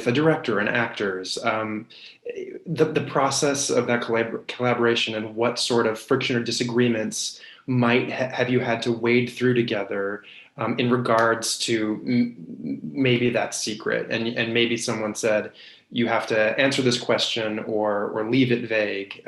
a director and actors, the process of that collaboration and what sort of friction or disagreements might have you had to wade through together in regards to maybe that secret, and maybe someone said you have to answer this question or leave it vague.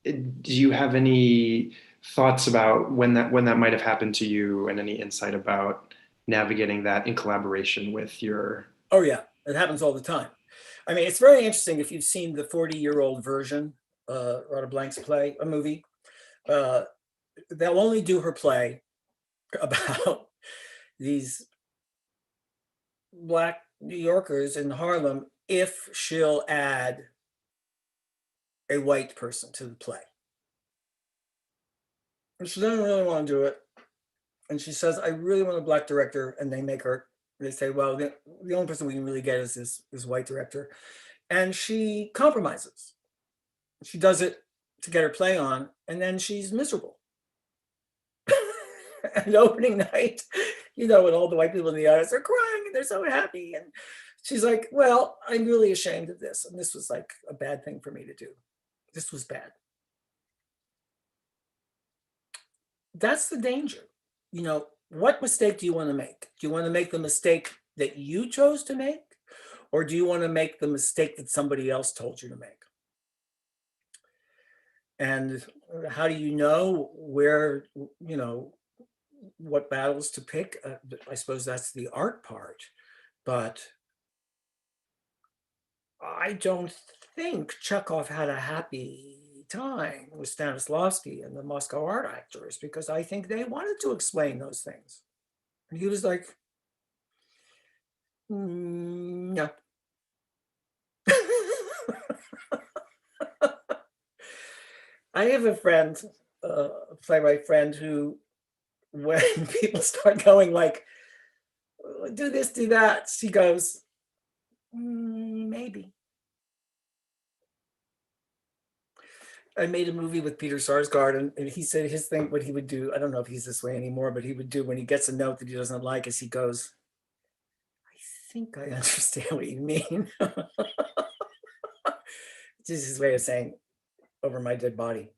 Do you have any thoughts about when that might have happened to you, and any insight about navigating that in collaboration with your... Oh yeah, it happens all the time. I mean, it's very interesting if you've seen the 40-year-old version, Rhoda Blank's play, a movie. They'll only do her play about these Black New Yorkers in Harlem if she'll add a white person to the play. And she doesn't really want to do it. And she says, I really want a Black director. And they say, well, the only person we can really get is this white director. And she compromises. She does it to get her play on, and then she's miserable. And opening night, when all the white people in the audience are crying and they're so happy. And she's like, well, I'm really ashamed of this. And this was like a bad thing for me to do. This was bad. That's the danger. What mistake do you want to make? Do you want to make the mistake that you chose to make? Or do you want to make the mistake that somebody else told you to make? And how do you know where, what battles to pick? I suppose that's the art part. But I don't think Chekhov had a happy time with Stanislavski and the Moscow art actors, because I think they wanted to explain those things. And he was like, no. I have a friend, a playwright friend, who, when people start going like, do this, do that, she goes, maybe. I made a movie with Peter Sarsgaard, and he said his thing, what he would do, I don't know if he's this way anymore, but he would do when he gets a note that he doesn't like, is he goes, I think I understand what you mean. This is his way of saying, over my dead body.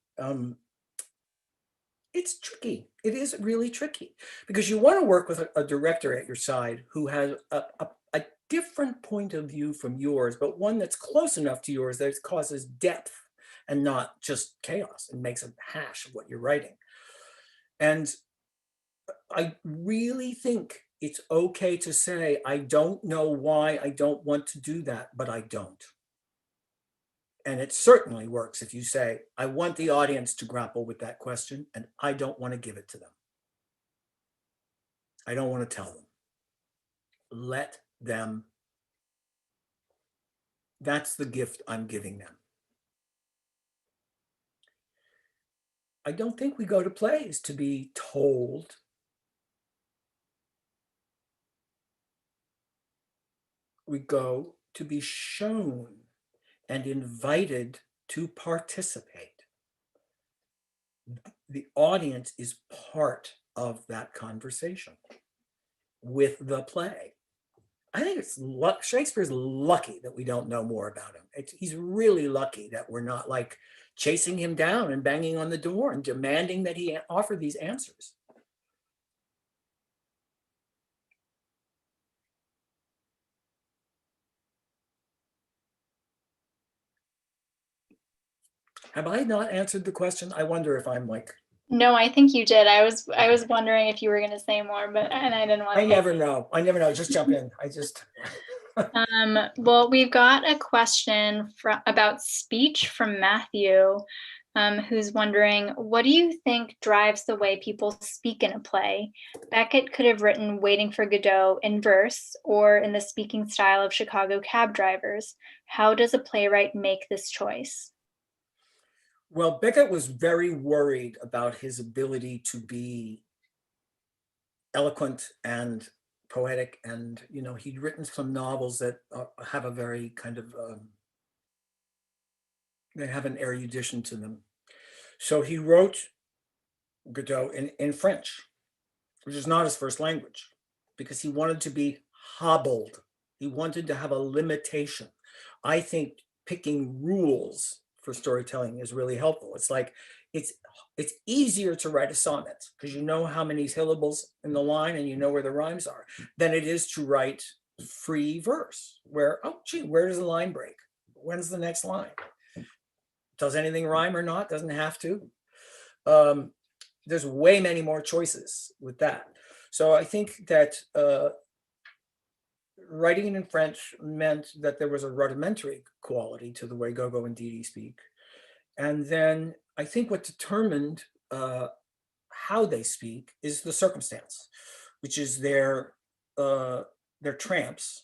It's tricky. It is really tricky, because you want to work with a director at your side who has a different point of view from yours, but one that's close enough to yours that it causes depth and not just chaos and makes a hash of what you're writing. And I really think it's okay to say, I don't know why I don't want to do that, but I don't. And it certainly works if you say, I want the audience to grapple with that question, and I don't want to give it to them. I don't want to tell them. Let them. That's the gift I'm giving them. I don't think we go to plays to be told. We go to be shown and invited to participate. The audience is part of that conversation with the play. I think it's Shakespeare's lucky that we don't know more about him. He's really lucky that we're not like chasing him down and banging on the door and demanding that he offer these answers. Have I not answered the question? I wonder if I'm like, No, I think you did. I was wondering if you were going to say more, but and I didn't want to. I never know. I never know. Just jump in. I just. Well, we've got a question about speech from Matthew, who's wondering, what do you think drives the way people speak in a play? Beckett could have written Waiting for Godot in verse or in the speaking style of Chicago cab drivers. How does a playwright make this choice? Well, Beckett was very worried about his ability to be eloquent and poetic, and he'd written some novels that have a very kind of they have an erudition to them. So he wrote Godot in French, which is not his first language, because he wanted to be hobbled. He wanted to have a limitation. I think picking rules for storytelling is really helpful. It's like it's easier to write a sonnet because you know how many syllables in the line and you know where the rhymes are than it is to write free verse where, oh gee, where does the line break? When's the next line? Does anything rhyme or not? Doesn't have to. There's way many more choices with that. So I think that writing it in French meant that there was a rudimentary quality to the way Gogo and Dee Dee speak. And then I think what determined how they speak is the circumstance, which is they're tramps.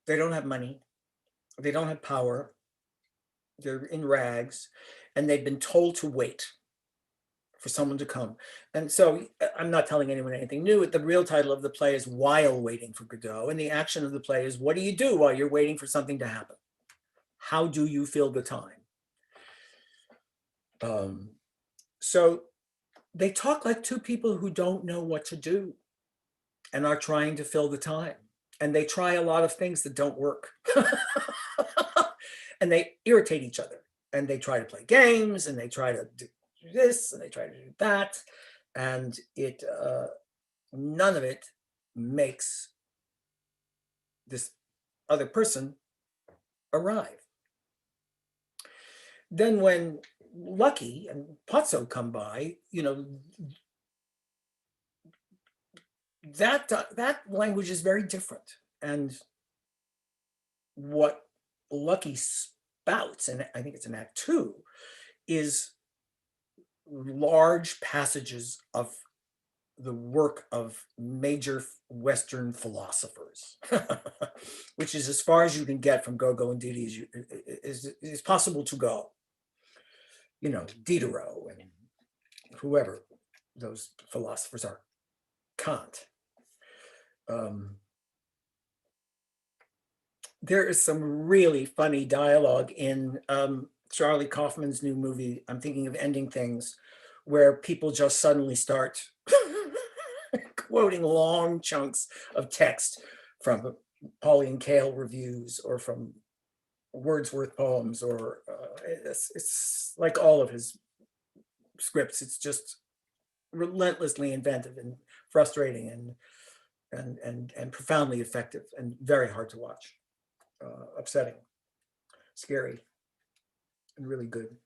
They don't have money. They don't have power. They're in rags, and they've been told to wait for someone to come. And so I'm not telling anyone anything new. The real title of the play is While Waiting for Godot. And the action of the play is, what do you do while you're waiting for something to happen? How do you fill the time? So they talk like two people who don't know what to do and are trying to fill the time. And they try a lot of things that don't work. And they irritate each other. And they try to play games, and they try to do this, and they try to do that. And it none of it makes this other person arrive. Then when Lucky and Pozzo come by, that language is very different. And what Lucky spouts, and I think it's in Act 2, is large passages of the work of major Western philosophers, which is as far as you can get from Gogo and Dee Dee is possible to go. Diderot and whoever those philosophers are, Kant. There is some really funny dialogue in Charlie Kaufman's new movie, I'm Thinking of Ending Things, where people just suddenly start quoting long chunks of text from Pauline Kael reviews or from Wordsworth poems, or it's like all of his scripts. It's just relentlessly inventive and frustrating and profoundly effective and very hard to watch. Upsetting, scary, and really good,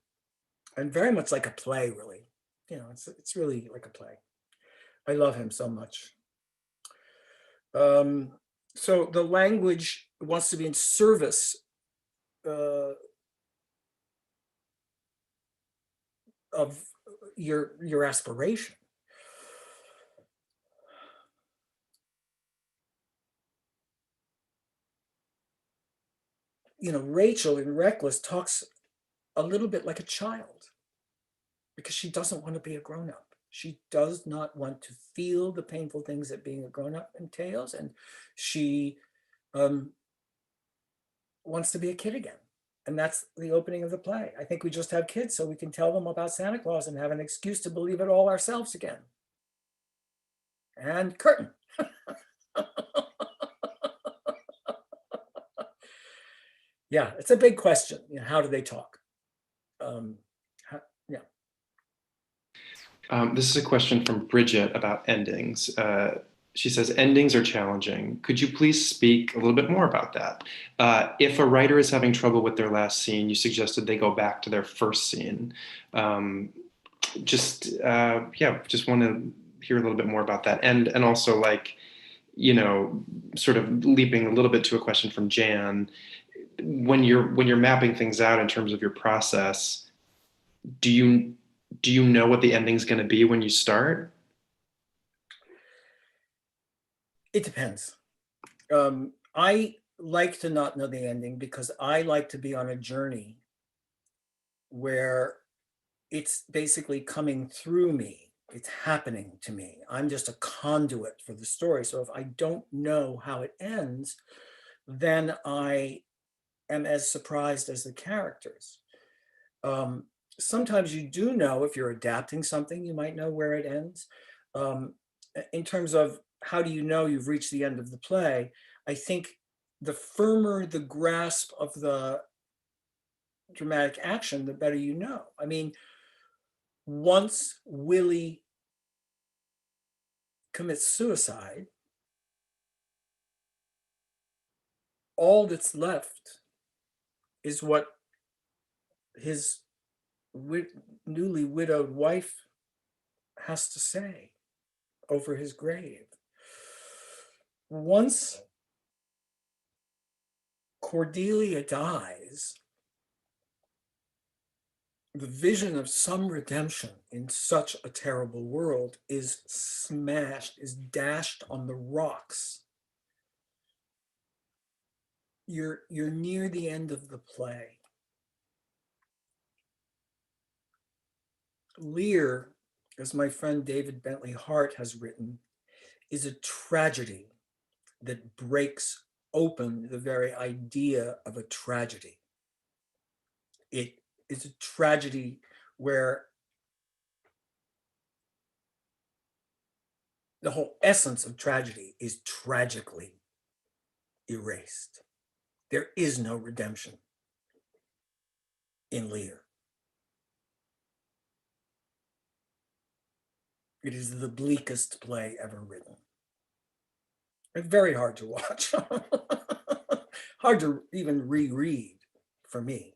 and very much like a play. Really, it's really like a play. I love him so much. So the language wants to be in service of your aspiration. Rachel in Reckless talks a little bit like a child because she doesn't want to be a grown-up. She does not want to feel the painful things that being a grown-up entails, and she wants to be a kid again. And that's the opening of the play. I think we just have kids so we can tell them about Santa Claus and have an excuse to believe it all ourselves again. And curtain. Yeah, it's a big question. How do they talk? This is a question from Bridget about endings. She says, endings are challenging. Could you please speak a little bit more about that? If a writer is having trouble with their last scene, you suggested they go back to their first scene. Just want to hear a little bit more about that. And also, like, you know, sort of leaping a little bit to a question from Jan, when you're mapping things out in terms of your process, do you know what the ending's going to be when you start? It depends. I like to not know the ending because I like to be on a journey where it's basically coming through me. It's happening to me. I'm just a conduit for the story. So if I don't know how it ends, then I am as surprised as the characters. Sometimes you do know if you're adapting something, you might know where it ends. In terms of how do you know you've reached the end of the play, I think the firmer the grasp of the dramatic action, the better you know. I mean, once Willie commits suicide, all that's left is what his newly widowed wife has to say over his grave. Once Cordelia dies, the vision of some redemption in such a terrible world is smashed, is dashed on the rocks. You're near the end of the play. Lear, as my friend David Bentley Hart has written, is a tragedy that breaks open the very idea of a tragedy. It is a tragedy where the whole essence of tragedy is tragically erased. There is no redemption in Lear. It is the bleakest play ever written. It's very hard to watch. Hard to even reread for me.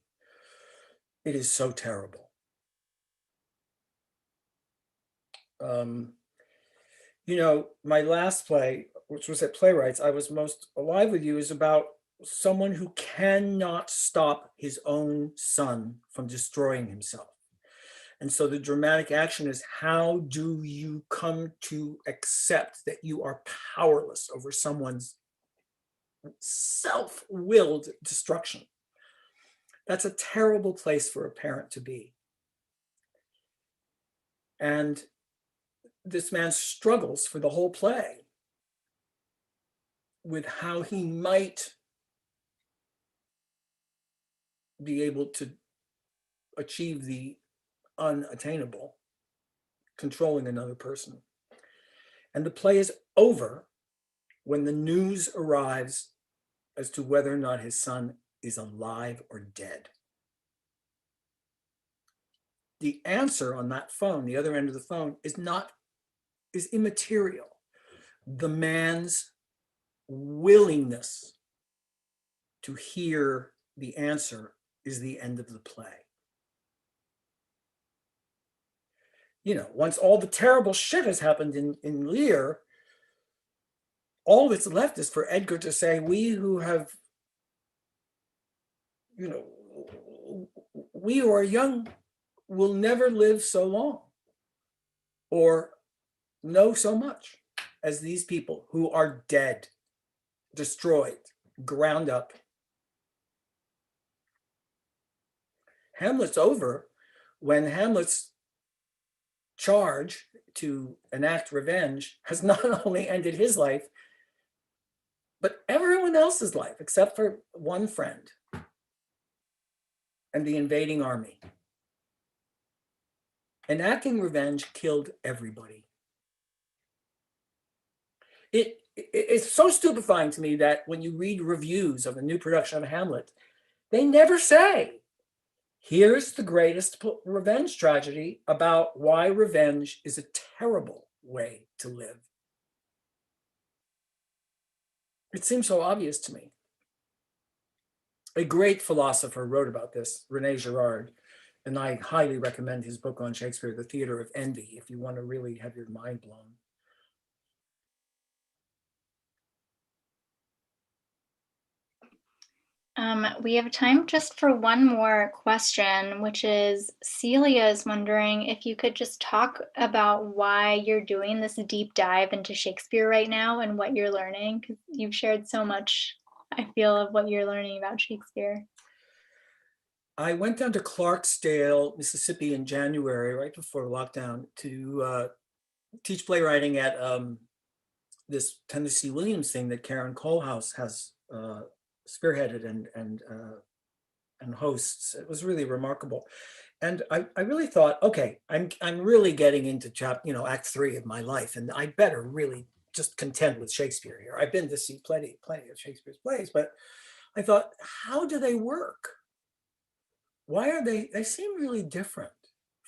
It is so terrible. You know, my last play, which was at Playwrights, I Was Most Alive With You, is about someone who cannot stop his own son from destroying himself. And so the dramatic action is, how do you come to accept that you are powerless over someone's self-willed destruction? That's a terrible place for a parent to be. And this man struggles for the whole play with how he might be able to achieve the unattainable, controlling another person. And the play is over when the news arrives as to whether or not his son is alive or dead. The answer on that phone, the other end of the phone, is immaterial. The man's willingness to hear the answer is the end of the play. You know, once all the terrible shit has happened in Lear, all that's left is for Edgar to say, we who have, you know, we who are young will never live so long or know so much as these people who are dead, destroyed, ground up. Hamlet's over when Hamlet's charge to enact revenge has not only ended his life, but everyone else's life, except for one friend and the invading army. Enacting revenge killed everybody. It's so stupefying to me that when you read reviews of a new production of Hamlet, they never say, here's the greatest revenge tragedy about why revenge is a terrible way to live. It seems so obvious to me. A great philosopher wrote about this, Rene Girard, and I highly recommend his book on Shakespeare, The Theater of Envy, if you want to really have your mind blown. We have time just for one more question, which is Celia is wondering if you could just talk about why you're doing this deep dive into Shakespeare right now and what you're learning, because you've shared so much, I feel, of what you're learning about Shakespeare. I went down to Clarksdale, Mississippi in January, right before lockdown, to teach playwriting at this Tennessee Williams thing that Karen Colehouse has spearheaded and hosts. It was really remarkable. And I really thought, okay, I'm really getting into Act 3 of my life, and I better really just contend with Shakespeare here. I've been to see plenty of Shakespeare's plays, but I thought, how do they work? Why are they seem really different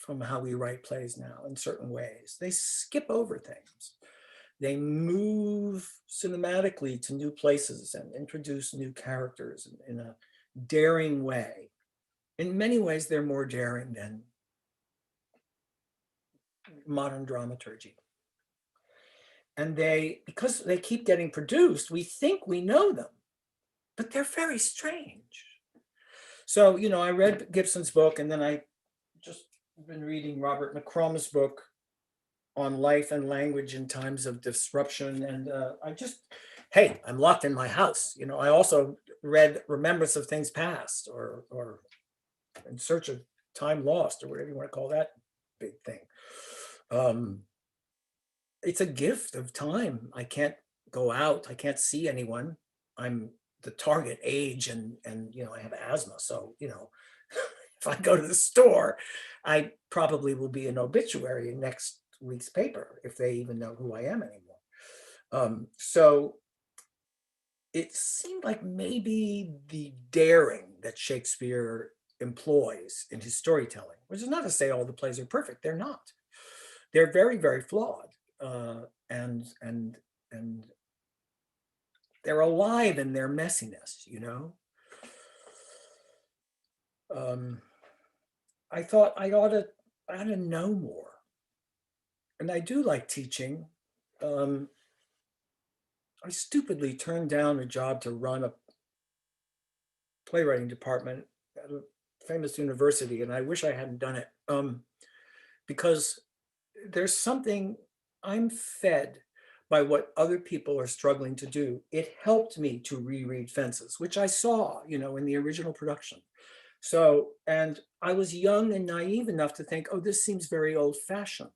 from how we write plays now in certain ways. They skip over things. They move cinematically to new places and introduce new characters in a daring way. In many ways, they're more daring than modern dramaturgy. And because they keep getting produced, we think we know them, but they're very strange. So, I read Gibson's book, and then I just been reading Robert McCrum's book on life and language in times of disruption. And I'm locked in my house. I also read Remembrance of Things Past or In Search of Time Lost, or whatever you want to call that big thing. It's a gift of time. I can't go out. I can't see anyone. I'm the target age, and I have asthma. So, if I go to the store, I probably will be an obituary in next week's paper, if they even know who I am anymore. So it seemed like maybe the daring that Shakespeare employs in his storytelling, which is not to say all the plays are perfect. They're not. They're very, very flawed. And they're alive in their messiness, I thought I ought to know more. And I do like teaching. I stupidly turned down a job to run a playwriting department at a famous university, and I wish I hadn't done it, because there's something, I'm fed by what other people are struggling to do. It helped me to reread Fences, which I saw, in the original production. So, and I was young and naive enough to think, oh, this seems very old-fashioned.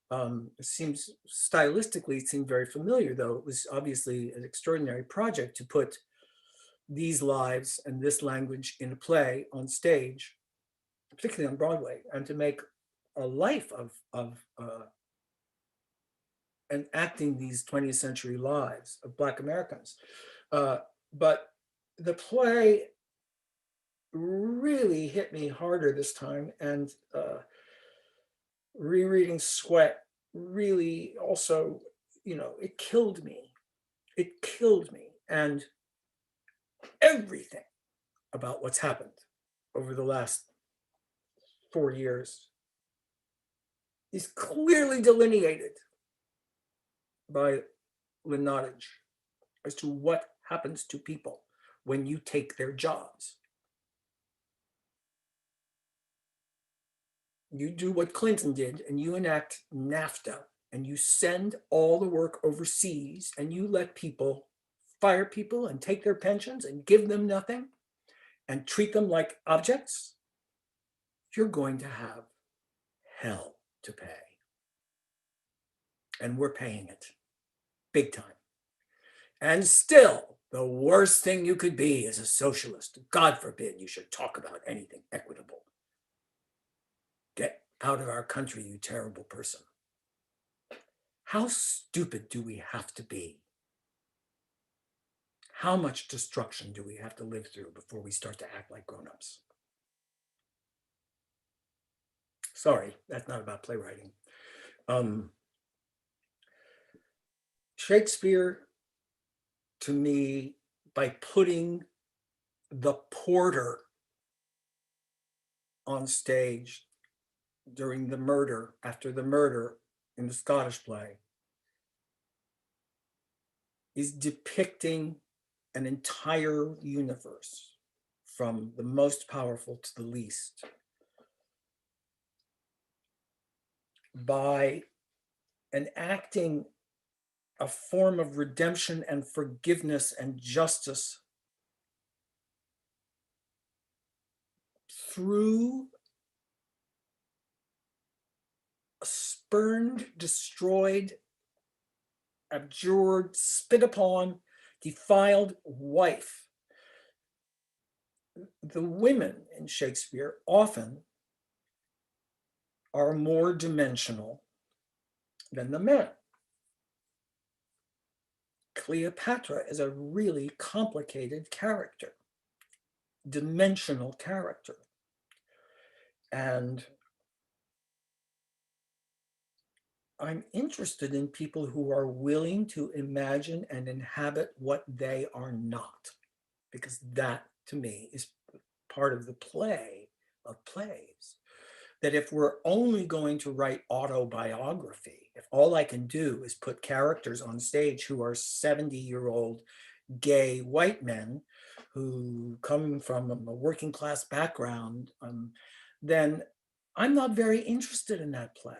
It seems stylistically, it seemed very familiar, though it was obviously an extraordinary project to put these lives and this language in a play on stage, particularly on Broadway, and to make a life of and acting these 20th century lives of Black Americans. But the play really hit me harder this time, and rereading Sweat really also, it killed me. It killed me. And everything about what's happened over the last 4 years is clearly delineated by Lynn Nottage as to what happens to people when you take their jobs. You do what Clinton did, and you enact NAFTA, and you send all the work overseas, and you let people fire people and take their pensions and give them nothing and treat them like objects. You're going to have hell to pay. And we're paying it big time. And still, the worst thing you could be is a socialist. God forbid you should talk about anything equitable. Get out of our country, you terrible person. How stupid do we have to be? How much destruction do we have to live through before we start to act like grown-ups? Sorry, that's not about playwriting. Shakespeare to me by putting the porter on stage during the murder, after the murder in the Scottish play, is depicting an entire universe from the most powerful to the least by enacting a form of redemption and forgiveness and justice through a spurned, destroyed, abjured, spit upon, defiled wife. The women in Shakespeare often are more dimensional than the men. Cleopatra is a really complicated character, dimensional character. And I'm interested in people who are willing to imagine and inhabit what they are not, because that, to me, is part of the play of plays. That if we're only going to write autobiography, if all I can do is put characters on stage who are 70-year-old gay white men who come from a working class background, then I'm not very interested in that play.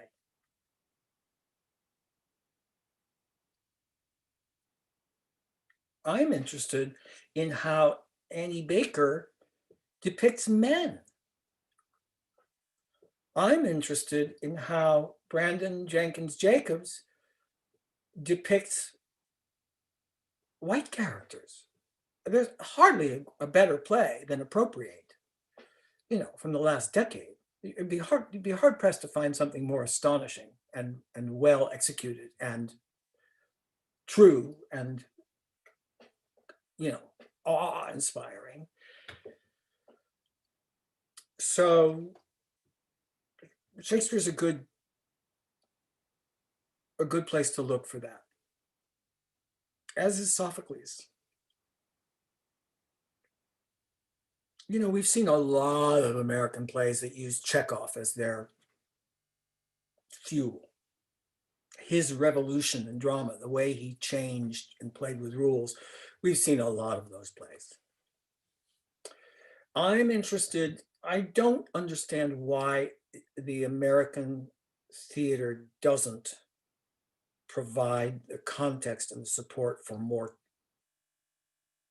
I'm interested in how Annie Baker depicts men. I'm interested in how Brandon Jenkins Jacobs depicts white characters. There's hardly a better play than Appropriate, from the last decade. You'd be hard pressed to find something more astonishing and well executed and true and awe-inspiring. So Shakespeare's a good place to look for that, as is Sophocles. We've seen a lot of American plays that use Chekhov as their fuel. His revolution in drama, the way he changed and played with rules, we've seen a lot of those plays. I'm interested, I don't understand why the American theater doesn't provide the context and the support for more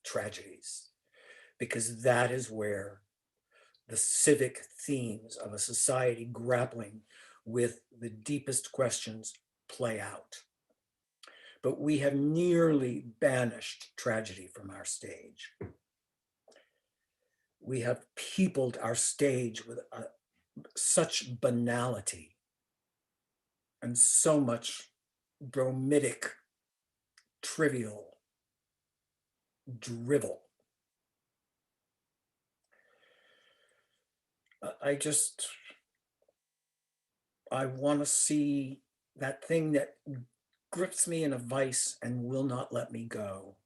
tragedies, because that is where the civic themes of a society grappling with the deepest questions play out. But we have nearly banished tragedy from our stage. We have peopled our stage with such banality and so much bromidic, trivial drivel. I want to see that thing that grips me in a vice and will not let me go.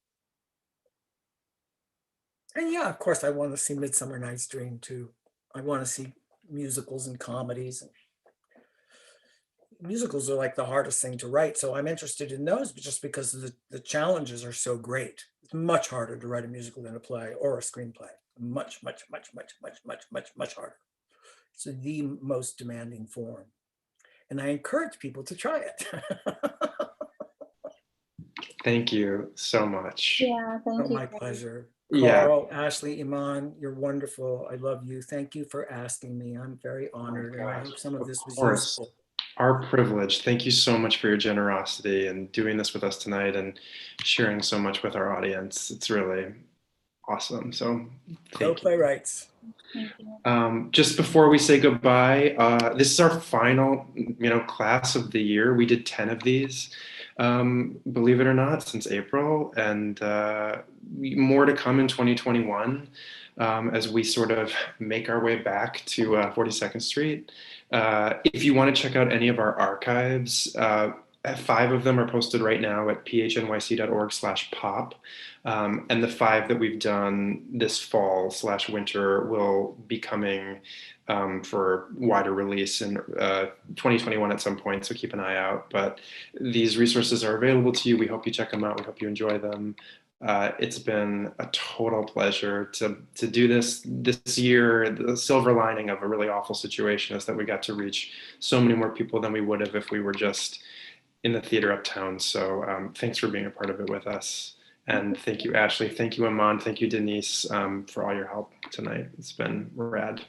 And yeah, of course, I want to see Midsummer Night's Dream too. I want to see musicals and comedies. Musicals are like the hardest thing to write, so I'm interested in those just because the challenges are so great. It's much harder to write a musical than a play or a screenplay. Much, much, much, much, much, much, much, much harder. It's the most demanding form. And I encourage people to try it. Thank you so much. Yeah, thank you. My pleasure. Yeah. Carl, Ashley, Iman, you're wonderful. I love you. Thank you for asking me. I'm very honored, and I hope some of this was useful. Our privilege. Thank you so much for your generosity and doing this with us tonight and sharing so much with our audience. It's really awesome. So Go Playwrights. Just before we say goodbye, this is our final, class of the year. We did 10 of these, believe it or not, since April, and more to come in 2021 as we sort of make our way back to 42nd Street. If you want to check out any of our archives, 5 of them are posted right now at phnyc.org/pop. And the 5 that we've done this fall/winter will be coming for wider release in 2021 at some point, so keep an eye out. But these resources are available to you. We hope you check them out. We hope you enjoy them. It's been a total pleasure to do this year. The silver lining of a really awful situation is that we got to reach so many more people than we would have if we were just in the theater uptown. So thanks for being a part of it with us. And thank you, Ashley. Thank you, Amand. Thank you, Denise, for all your help tonight. It's been rad.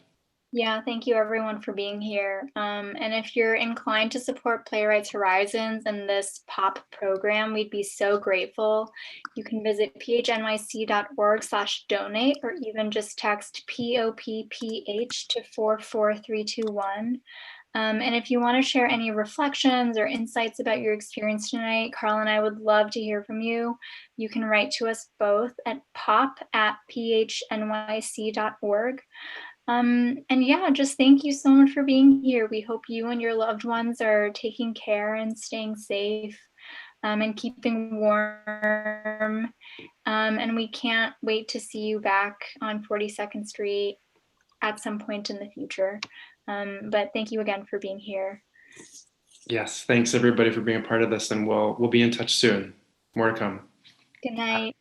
Yeah, thank you everyone for being here. And if you're inclined to support Playwrights Horizons and this POP program, we'd be so grateful. You can visit phnyc.org/donate or even just text POPPH to 44321. And if you want to share any reflections or insights about your experience tonight, Carl and I would love to hear from you. You can write to us both at pop@phnyc.org. And yeah, just thank you so much for being here. We hope you and your loved ones are taking care and staying safe and keeping warm. And we can't wait to see you back on 42nd Street at some point in the future. But thank you again for being here. Yes, thanks everybody for being a part of this, and we'll be in touch soon. More to come. Good night.